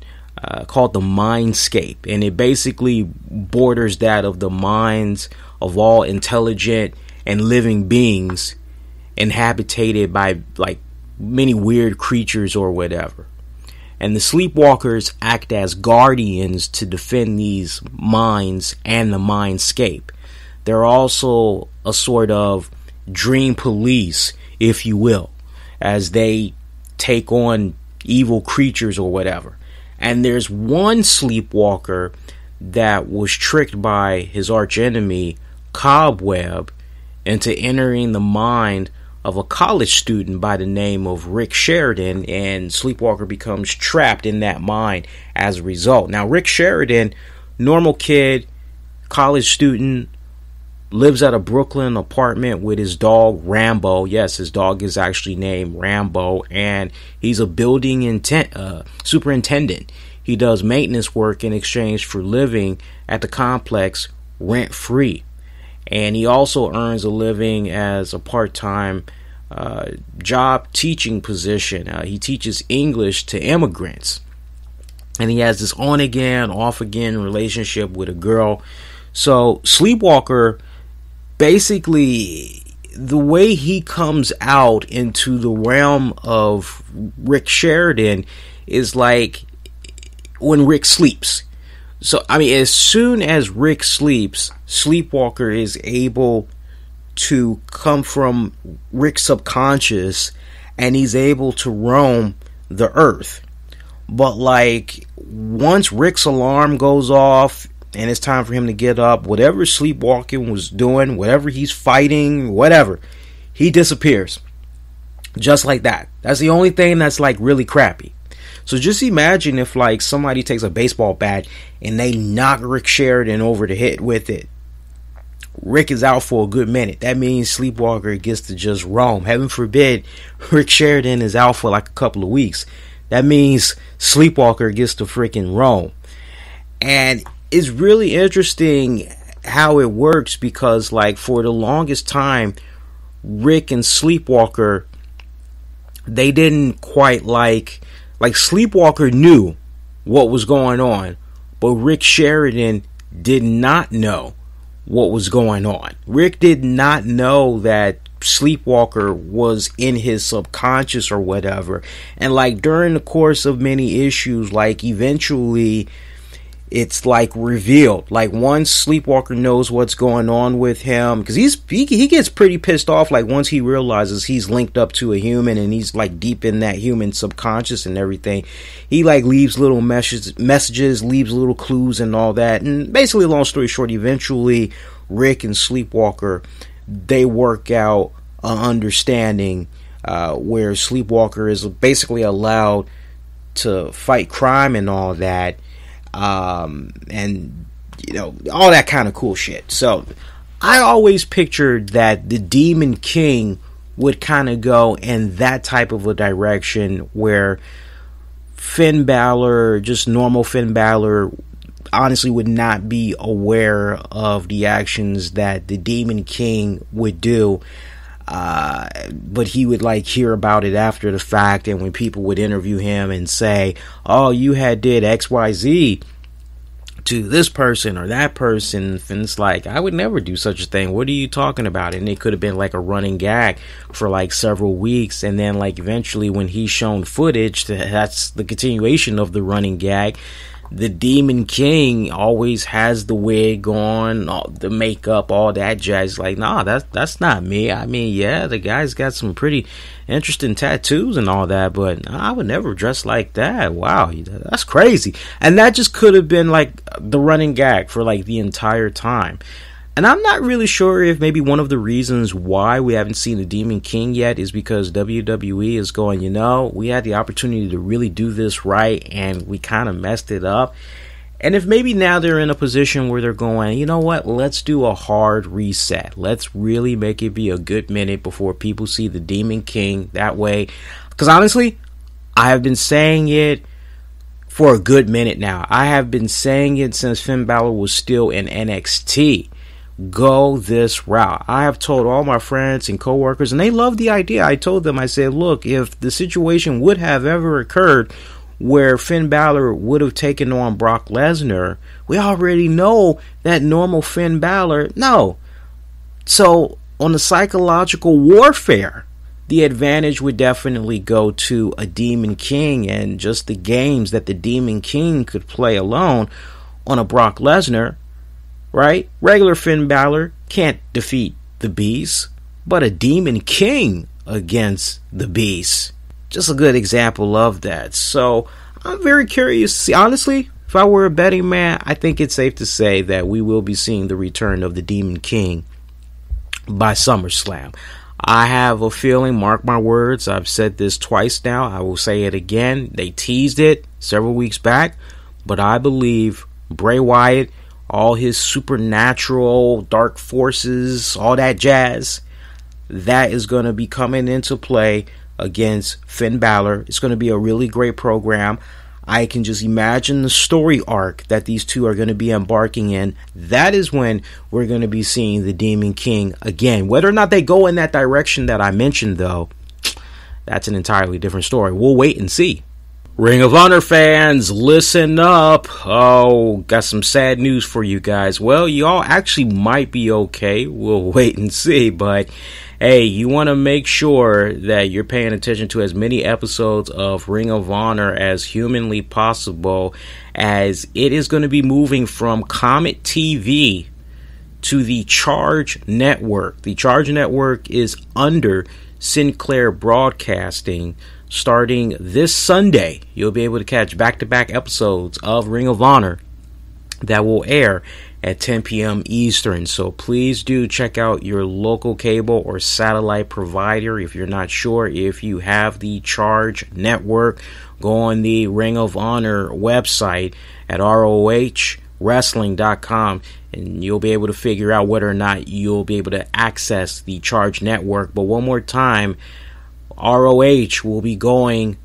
called the Mindscape, and it basically borders that of the minds of all intelligent and living beings inhabited by like many weird creatures or whatever. And the Sleepwalkers act as guardians to defend these minds and the Mindscape. They're also a sort of dream police, if you will, as they take on evil creatures or whatever. And there's one Sleepwalker that was tricked by his archenemy, Cobweb, into entering the mind of a college student by the name of Rick Sheridan, and Sleepwalker becomes trapped in that mind as a result. Now, Rick Sheridan, normal kid, college student, lives at a Brooklyn apartment with his dog Rambo. Yes, his dog is actually named Rambo, and he's a building superintendent. He does maintenance work in exchange for living at the complex rent-free. And he also earns a living as a part-time job teaching position. He teaches English to immigrants. And he has this on-again, off-again relationship with a girl. So Sleepwalker, basically, the way he comes out into the realm of Rick Sheridan is like when Rick sleeps. So, I mean, as soon as Rick sleeps, Sleepwalker is able to come from Rick's subconscious, and he's able to roam the earth. But, like, once Rick's alarm goes off and it's time for him to get up, whatever Sleepwalking was doing, whatever he's fighting, whatever, he disappears. Just like that. That's the only thing that's, like, really crappy. So just imagine if, like, somebody takes a baseball bat and they knock Rick Sheridan over the head with it. Rick is out for a good minute. That means Sleepwalker gets to just roam. Heaven forbid Rick Sheridan is out for like a couple of weeks. That means Sleepwalker gets to freaking roam. And it's really interesting how it works, because like for the longest time, Rick and Sleepwalker, they didn't quite like Sleepwalker knew what was going on, but Rick Sheridan did not know what was going on. Rick did not know that Sleepwalker was in his subconscious or whatever. And like during the course of many issues, like eventually it's like revealed. Like once Sleepwalker knows what's going on with him, because he gets pretty pissed off. Like once he realizes he's linked up to a human and he's like deep in that human subconscious and everything, he like leaves little messages, leaves little clues and all that. And basically, long story short, eventually Rick and Sleepwalker, they work out an understanding where Sleepwalker is basically allowed to fight crime and all that. And you know, all that kind of cool shit. So I always pictured that the Demon King would kind of go in that type of a direction, where Finn Balor, just normal Finn Balor, honestly would not be aware of the actions that the Demon King would do. But he would like hear about it after the fact, and when people would interview him and say, oh, you had did XYZ to this person or that person, and it's like, I would never do such a thing. What are you talking about? And it could have been like a running gag for like several weeks, and then like eventually when he's shown footage, that's the continuation of the running gag. The Demon King always has the wig on, the makeup, all that jazz. Like, nah, that's not me. I mean, yeah, the guy's got some pretty interesting tattoos and all that, but I would never dress like that. Wow, that's crazy. And that just could have been like the running gag for like the entire time. And I'm not really sure if maybe one of the reasons why we haven't seen the Demon King yet is because WWE is going, we had the opportunity to really do this right and we kind of messed it up. And if maybe now they're in a position where they're going, you know what, let's do a hard reset. Let's really make it be a good minute before people see the Demon King that way. Because honestly, I have been saying it for a good minute now. I have been saying it since Finn Balor was still in NXT. Go this route. I have told all my friends and coworkers, and they love the idea. I told them, I said, look, if the situation would have ever occurred where Finn Balor would have taken on Brock Lesnar, we already know that normal Finn Balor, no. So on the psychological warfare, the advantage would definitely go to a Demon King, and just the games that the Demon King could play alone on a Brock Lesnar. Right? Regular Finn Balor can't defeat the Beast, but a Demon King against the Beast. Just a good example of that. So I'm very curious to see. Honestly, if I were a betting man, I think it's safe to say that we will be seeing the return of the Demon King by SummerSlam. I have a feeling, mark my words, I've said this twice now, I will say it again. They teased it several weeks back, but I believe Bray Wyatt, all his supernatural dark forces, all that jazz, that is going to be coming into play against Finn Balor. It's going to be a really great program. I can just imagine the story arc that these two are going to be embarking in. That is when we're going to be seeing the Demon King again. Whether or not they go in that direction that I mentioned, though, that's an entirely different story. We'll wait and see. Ring of Honor fans, listen up. Oh, got some sad news for you guys. Well, y'all actually might be okay. We'll wait and see. But hey, you want to make sure that you're paying attention to as many episodes of Ring of Honor as humanly possible, as it is going to be moving from Comet TV to the Charge Network. The Charge Network is under Sinclair Broadcasting. Starting this Sunday, you'll be able to catch back-to-back episodes of Ring of Honor that will air at 10 p.m. Eastern. So please do check out your local cable or satellite provider. If you're not sure if you have the Charge Network, go on the Ring of Honor website at ROHWrestling.com, and you'll be able to figure out whether or not you'll be able to access the Charge Network. But one more time, ROH will be going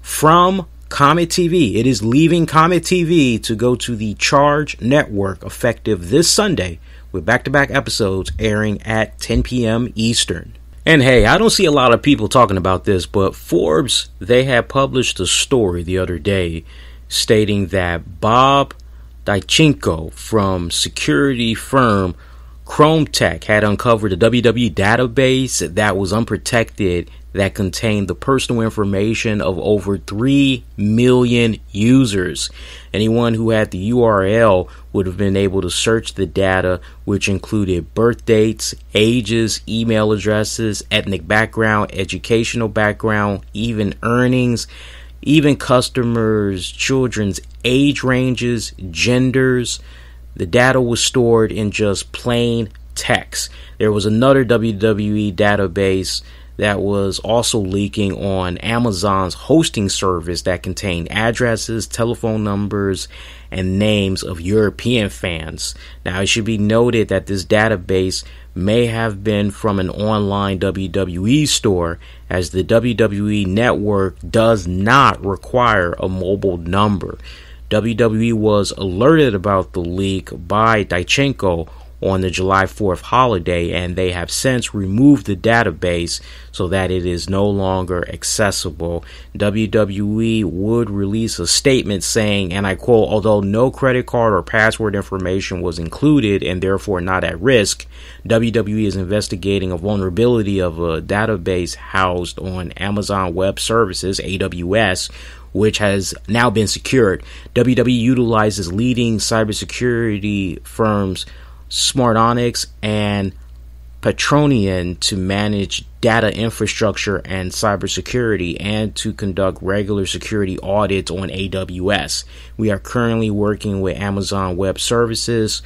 from Comet TV. It is leaving Comet TV to go to the Charge Network effective this Sunday, with back-to-back episodes airing at 10 p.m. Eastern. And hey, I don't see a lot of people talking about this, but Forbes, they had published a story the other day stating that Bob Dychenko from security firm Chrome Tech had uncovered a WWE database that was unprotected that contained the personal information of over 3 million users. Anyone who had the URL would have been able to search the data, which included birth dates, ages, email addresses, ethnic background, educational background, even earnings, even customers' children's age ranges, genders. The data was stored in just plain text. There was another WWE database that was also leaking on Amazon's hosting service that contained addresses, telephone numbers, and names of European fans. Now, it should be noted that this database may have been from an online WWE store, as the WWE network does not require a mobile number. WWE was alerted about the leak by Daichenko on the July 4th holiday, and they have since removed the database so that it is no longer accessible. WWE would release a statement saying, and I quote, "Although no credit card or password information was included and therefore not at risk, WWE is investigating a vulnerability of a database housed on Amazon Web Services, AWS, which has now been secured. WWE utilizes leading cybersecurity firms SmartOnyx and Patronian to manage data infrastructure and cybersecurity and to conduct regular security audits on AWS. We are currently working with Amazon Web Services,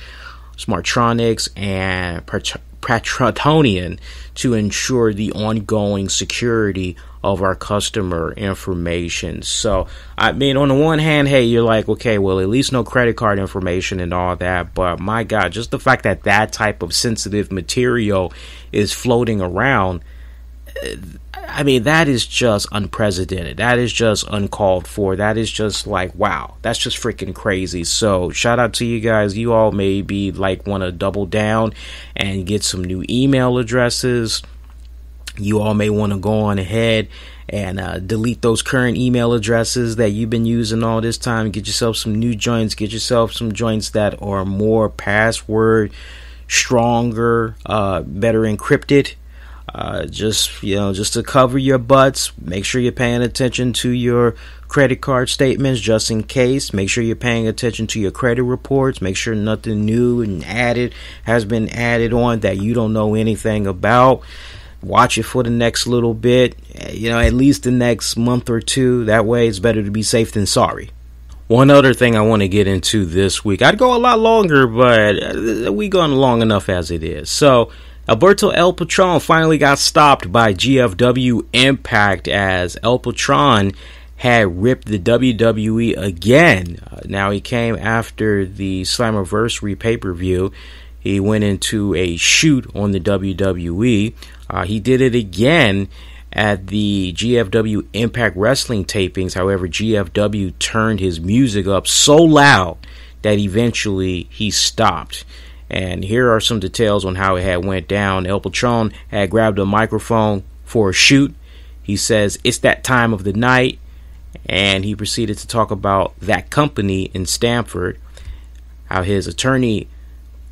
SmartOnyx, and Patronian to ensure the ongoing security of our customer information." So, I mean, on the one hand, hey, you're like, okay, well, at least no credit card information and all that. But my God, just the fact that that type of sensitive material is floating around, I mean, that is just unprecedented. That is just uncalled for. That is just like, wow, that's just freaking crazy. So shout out to you guys. You all maybe like want to double down and get some new email addresses. You all may want to go on ahead and delete those current email addresses that you've been using all this time. Get yourself some new joints. Get yourself some joints that are more password stronger, better encrypted. Just to cover your butts. Make sure you're paying attention to your credit card statements just in case. Make sure you're paying attention to your credit reports. Make sure nothing new and added has been added on that you don't know anything about. Watch it for the next little bit, at least the next month or two. That way it's better to be safe than sorry. One other thing I want to get into this week. I'd go a lot longer, but we gone long enough as it is. So, Alberto El Patron finally got stopped by GFW IMPACT as El Patron had ripped the WWE again. Now, he came after the Slammiversary pay-per-view. He went into a shoot on the WWE. He did it again at the GFW IMPACT Wrestling tapings. However, GFW turned his music up so loud that eventually he stopped. And here are some details on how it had went down. El Patron had grabbed a microphone for a shoot. He says, "It's that time of the night." And he proceeded to talk about that company in Stamford. How his attorney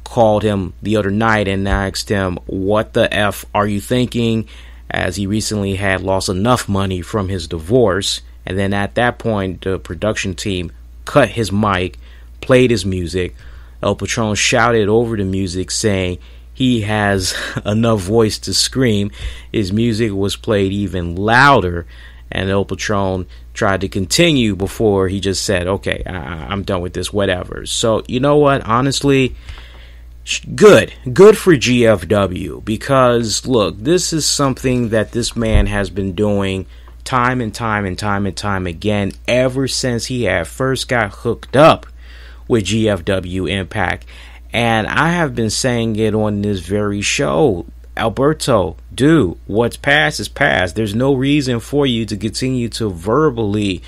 called him the other night and asked him, "What the F are you thinking?" As he recently had lost enough money from his divorce. And then at that point, the production team cut his mic, played his music. El Patron shouted over the music saying he has enough voice to scream. His music was played even louder, and El Patron tried to continue before he just said, "Okay, I'm done with this, whatever." So, you know what? Honestly, good for GFW, because look, this is something that this man has been doing time and time again ever since he had first got hooked up with GFW IMPACT. And I have been saying it on this very show, Alberto, dude, what's past is past. There's no reason for you to continue to verbally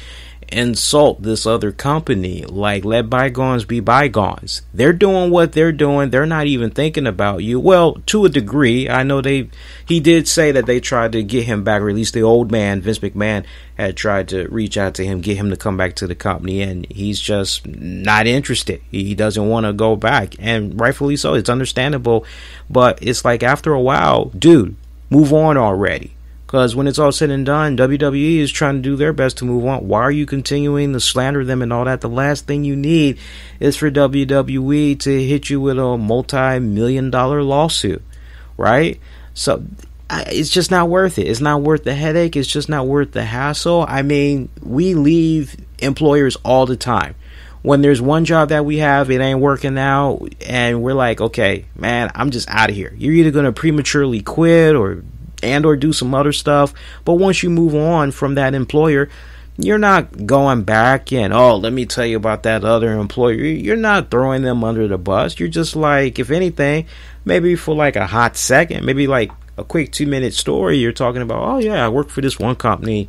insult this other company. Like, let bygones be bygones. They're doing what they're doing. They're not even thinking about you. Well, to a degree. I know he did say that they tried to get him back, or at least the old man, Vince McMahon, had tried to reach out to him, get him to come back to the company, and he's just not interested. He doesn't want to go back, and rightfully so. It's understandable, but it's like, after a while, dude, move on already. Because when it's all said and done, WWE is trying to do their best to move on. Why are you continuing to slander them and all that? The last thing you need is for WWE to hit you with a multi-million-dollar lawsuit, right? So it's just not worth it. It's not worth the headache. It's just not worth the hassle. I mean, we leave employers all the time. When there's one job that we have, it ain't working out, and we're like, okay, man, I'm just out of here. You're either going to prematurely quit or do some other stuff. But once you move on from that employer, you're not going back and, oh, let me tell you about that other employer. You're not throwing them under the bus. You're just like, if anything, maybe for like a hot second, maybe like a quick 2-minute story, you're talking about, oh yeah, I work for this one company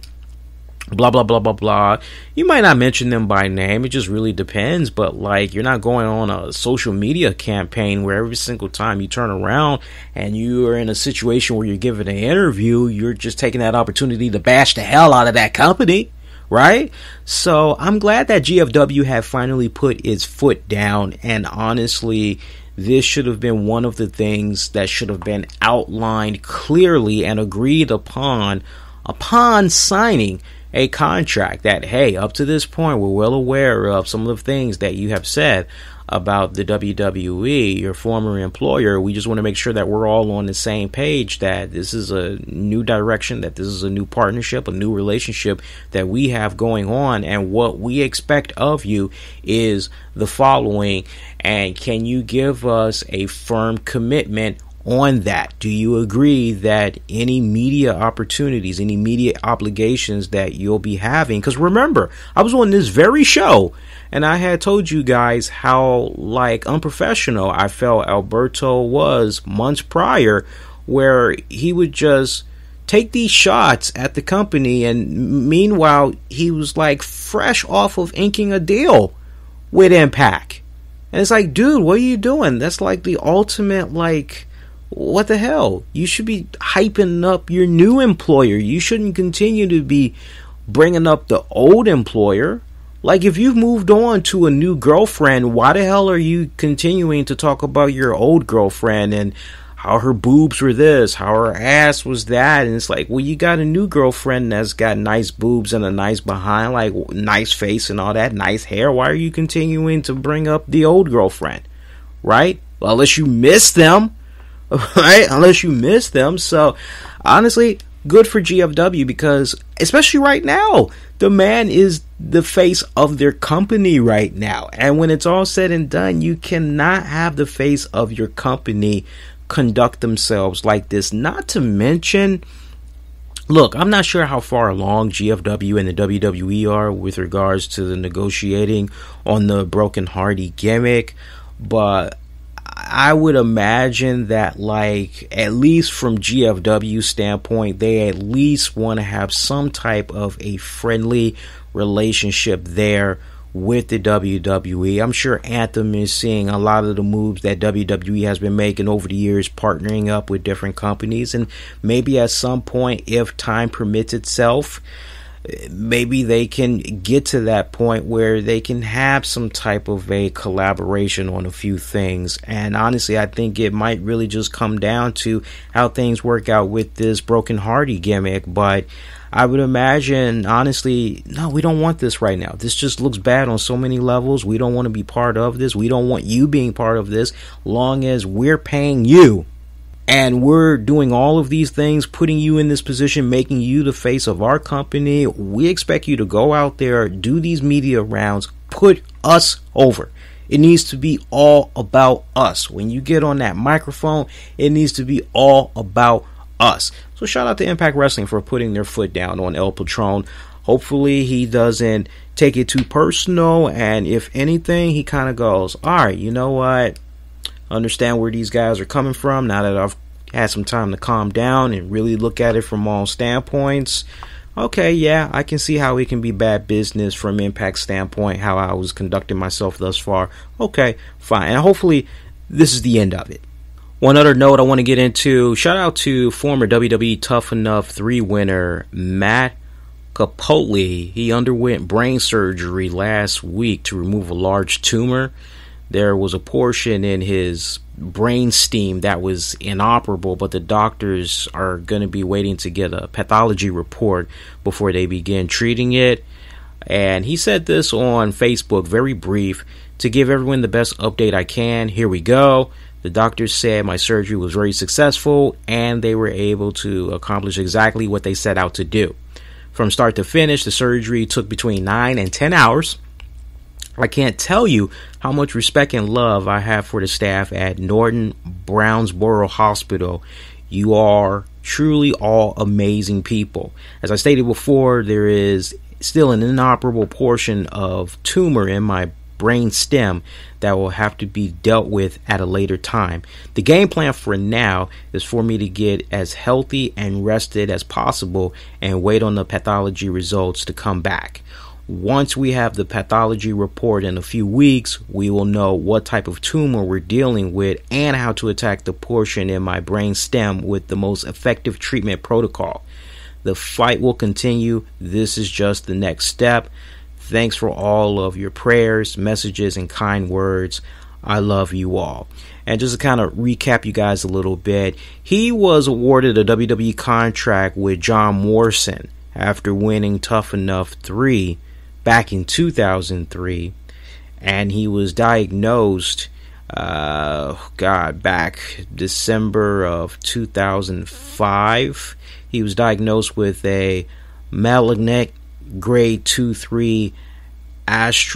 blah blah blah blah blah. You might not mention them by name, it just really depends, but like, you're not going on a social media campaign where every single time you turn around and you are in a situation where you're giving an interview, you're just taking that opportunity to bash the hell out of that company, right? So I'm glad that GFW had finally put its foot down, and honestly, this should have been one of the things that should have been outlined clearly and agreed upon signing a contract. That, hey, up to this point, we're well aware of some of the things that you have said about the WWE, your former employer. We just want to make sure that we're all on the same page, that this is a new direction, that this is a new partnership, a new relationship that we have going on, and what we expect of you is the following. And can you give us a firm commitment on that? Do you agree that any media opportunities, any media obligations that you'll be having? Because remember, I was on this very show and I had told you guys how like unprofessional I felt Alberto was months prior, where he would just take these shots at the company, and meanwhile he was like fresh off of inking a deal with Impact. And it's like, dude, what are you doing? That's like the ultimate, like, what the hell? You should be hyping up your new employer. You shouldn't continue to be bringing up the old employer. Like, if you've moved on to a new girlfriend, why the hell are you continuing to talk about your old girlfriend and how her boobs were this, how her ass was that? And it's like, well, you got a new girlfriend that's got nice boobs and a nice behind, like nice face and all that, nice hair. Why are you continuing to bring up the old girlfriend, right? Well, unless you miss them. Right? Unless you miss them. So honestly, good for GFW, because especially right now, the man is the face of their company right now. And when it's all said and done, you cannot have the face of your company conduct themselves like this. Not to mention, look, I'm not sure how far along GFW and the WWE are with regards to the negotiating on the Broken Hardy gimmick, but I would imagine that, like, at least from GFW standpoint, they at least want to have some type of a friendly relationship there with the WWE. I'm sure Anthem is seeing a lot of the moves that WWE has been making over the years, partnering up with different companies, and maybe at some point, if time permits itself, maybe they can get to that point where they can have some type of a collaboration on a few things. And honestly, I think it might really just come down to how things work out with this Broken Hardy gimmick. But I would imagine, honestly, no, we don't want this right now. This just looks bad on so many levels. We don't want to be part of this. We don't want you being part of this, long as we're paying you. And we're doing all of these things, putting you in this position, making you the face of our company. We expect you to go out there, do these media rounds, put us over. It needs to be all about us. When you get on that microphone, it needs to be all about us. So shout out to Impact Wrestling for putting their foot down on El Patron. Hopefully he doesn't take it too personal. And if anything, he kind of goes, all right, you know what? Understand where these guys are coming from now that I've had some time to calm down and really look at it from all standpoints. Okay, yeah, I can see how it can be bad business from Impact's standpoint, how I was conducting myself thus far. Okay, fine. And hopefully this is the end of it. One other note I want to get into, shout out to former WWE Tough Enough 3 winner Matt Capoli. He underwent brain surgery last week to remove a large tumor. There was a portion in his brain stem that was inoperable, but the doctors are going to be waiting to get a pathology report before they begin treating it. And he said this on Facebook, very brief, to give everyone the best update I can. Here we go. The doctors said my surgery was very successful and they were able to accomplish exactly what they set out to do. From start to finish, the surgery took between 9 and 10 hours. I can't tell you how much respect and love I have for the staff at Norton Brownsboro Hospital. You are truly all amazing people. As I stated before, there is still an inoperable portion of tumor in my brain stem that will have to be dealt with at a later time. The game plan for now is for me to get as healthy and rested as possible and wait on the pathology results to come back. Once we have the pathology report in a few weeks, we will know what type of tumor we're dealing with and how to attack the portion in my brain stem with the most effective treatment protocol. The fight will continue. This is just the next step. Thanks for all of your prayers, messages, and kind words. I love you all. And just to kind of recap you guys a little bit, he was awarded a WWE contract with John Morrison after winning Tough Enough 3 back in 2003, and he was diagnosed back December of 2005. He was diagnosed with a malignant grade 2-3 that's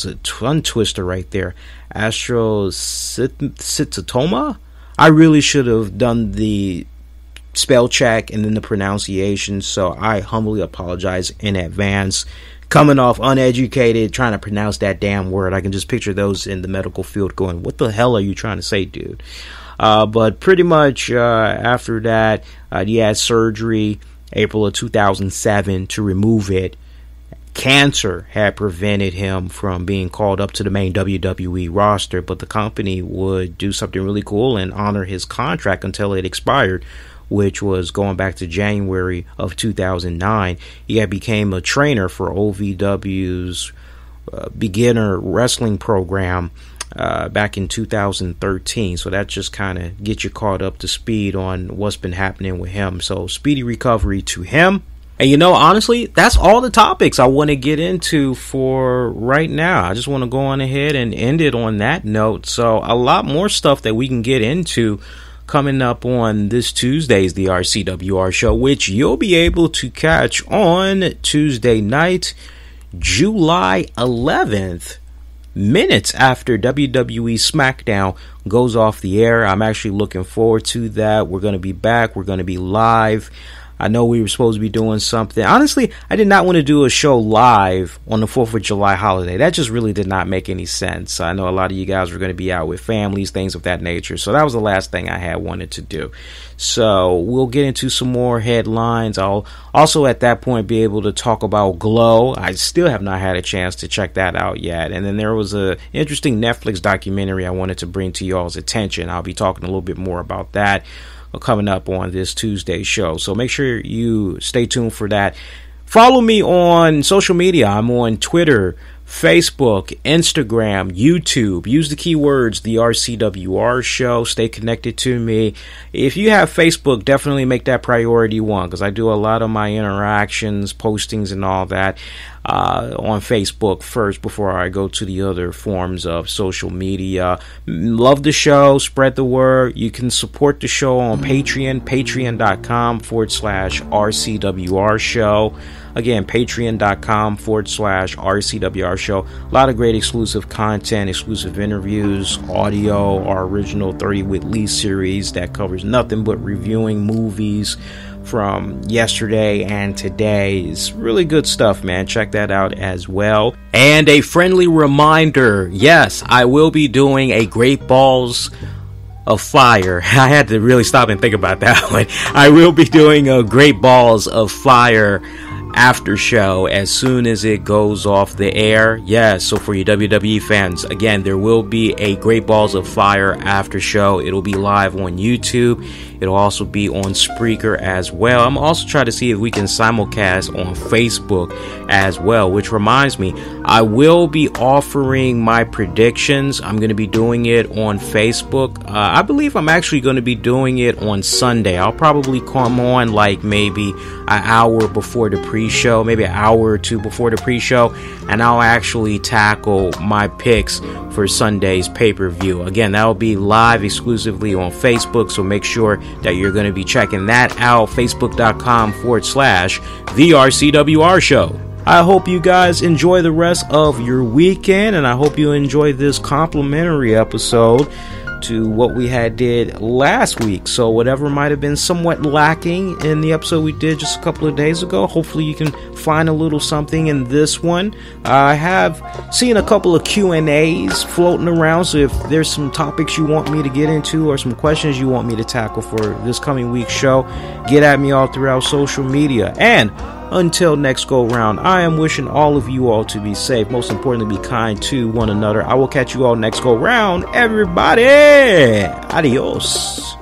a tongue twister right there. Astrocytoma. I really should have done the spell check and then the pronunciation, so I humbly apologize in advance. Coming off uneducated, trying to pronounce that damn word, I can just picture those in the medical field going, what the hell are you trying to say, dude? But pretty much after that, he had surgery April of 2007 to remove it. Cancer had prevented him from being called up to the main WWE roster, but the company would do something really cool and honor his contract until it expired, which was going back to January of 2009. He had became a trainer for OVW's beginner wrestling program back in 2013. So that just kind of gets you caught up to speed on what's been happening with him. So speedy recovery to him. And you know, honestly, that's all the topics I want to get into for right now. I just want to go on ahead and end it on that note. So a lot more stuff that we can get into coming up on this Tuesday's the RCWR Show, which you'll be able to catch on Tuesday night, July 11th, minutes after WWE SmackDown goes off the air. I'm actually looking forward to that. We're going to be back. We're going to be live. I know we were supposed to be doing something. Honestly, I did not want to do a show live on the 4th of July holiday. That just really did not make any sense. I know a lot of you guys were going to be out with families, things of that nature. So that was the last thing I had wanted to do. So we'll get into some more headlines. I'll also at that point be able to talk about Glow. I still have not had a chance to check that out yet. And then there was an interesting Netflix documentary I wanted to bring to y'all's attention. I'll be talking a little bit more about that coming up on this Tuesday show. So make sure you stay tuned for that. Follow me on social media. I'm on Twitter, Facebook, Instagram, YouTube. Use the keywords the RCWR Show. Stay connected to me. If you have Facebook, definitely make that priority one, because I do a lot of my interactions, postings, and all that on Facebook first before I go to the other forms of social media. Love the show. Spread the word. You can support the show on Patreon, patreon.com/RCWR Show. Again, patreon.com/RCWR Show. A lot of great exclusive content, exclusive interviews, audio, our original 30 with Lee series that covers nothing but reviewing movies from yesterday and today. It's really good stuff, man. Check that out as well. And a friendly reminder, yes, I will be doing a Great Balls of Fire. I had to really stop and think about that one. I will be doing a Great Balls of Fire after show as soon as it goes off the air. Yes, so for you WWE fans, again, there will be a Great Balls of Fire after show. It'll be live on YouTube. It'll also be on Spreaker as well. I'm also trying to see if we can simulcast on Facebook as well, which reminds me, I will be offering my predictions. I'm going to be doing it on Facebook. I believe I'm actually going to be doing it on Sunday. I'll probably come on like maybe an hour before the pre-show, maybe an hour or two before the pre-show, and I'll actually tackle my picks for Sunday's pay-per-view. Again, that will be live exclusively on Facebook, so make sure that you're going to be checking that out, facebook.com/THERCWR Show. I hope you guys enjoy the rest of your weekend, and I hope you enjoy this complimentary episode to what we had did last week. So whatever might have been somewhat lacking in the episode we did just a couple of days ago, hopefully you can find a little something in this one. I have seen a couple of Q&As floating around, so if there's some topics you want me to get into or some questions you want me to tackle for this coming week's show, get at me all throughout social media. And until next go round, I am wishing all of you all to be safe. Most importantly, be kind to one another. I will catch you all next go round. Everybody, adios.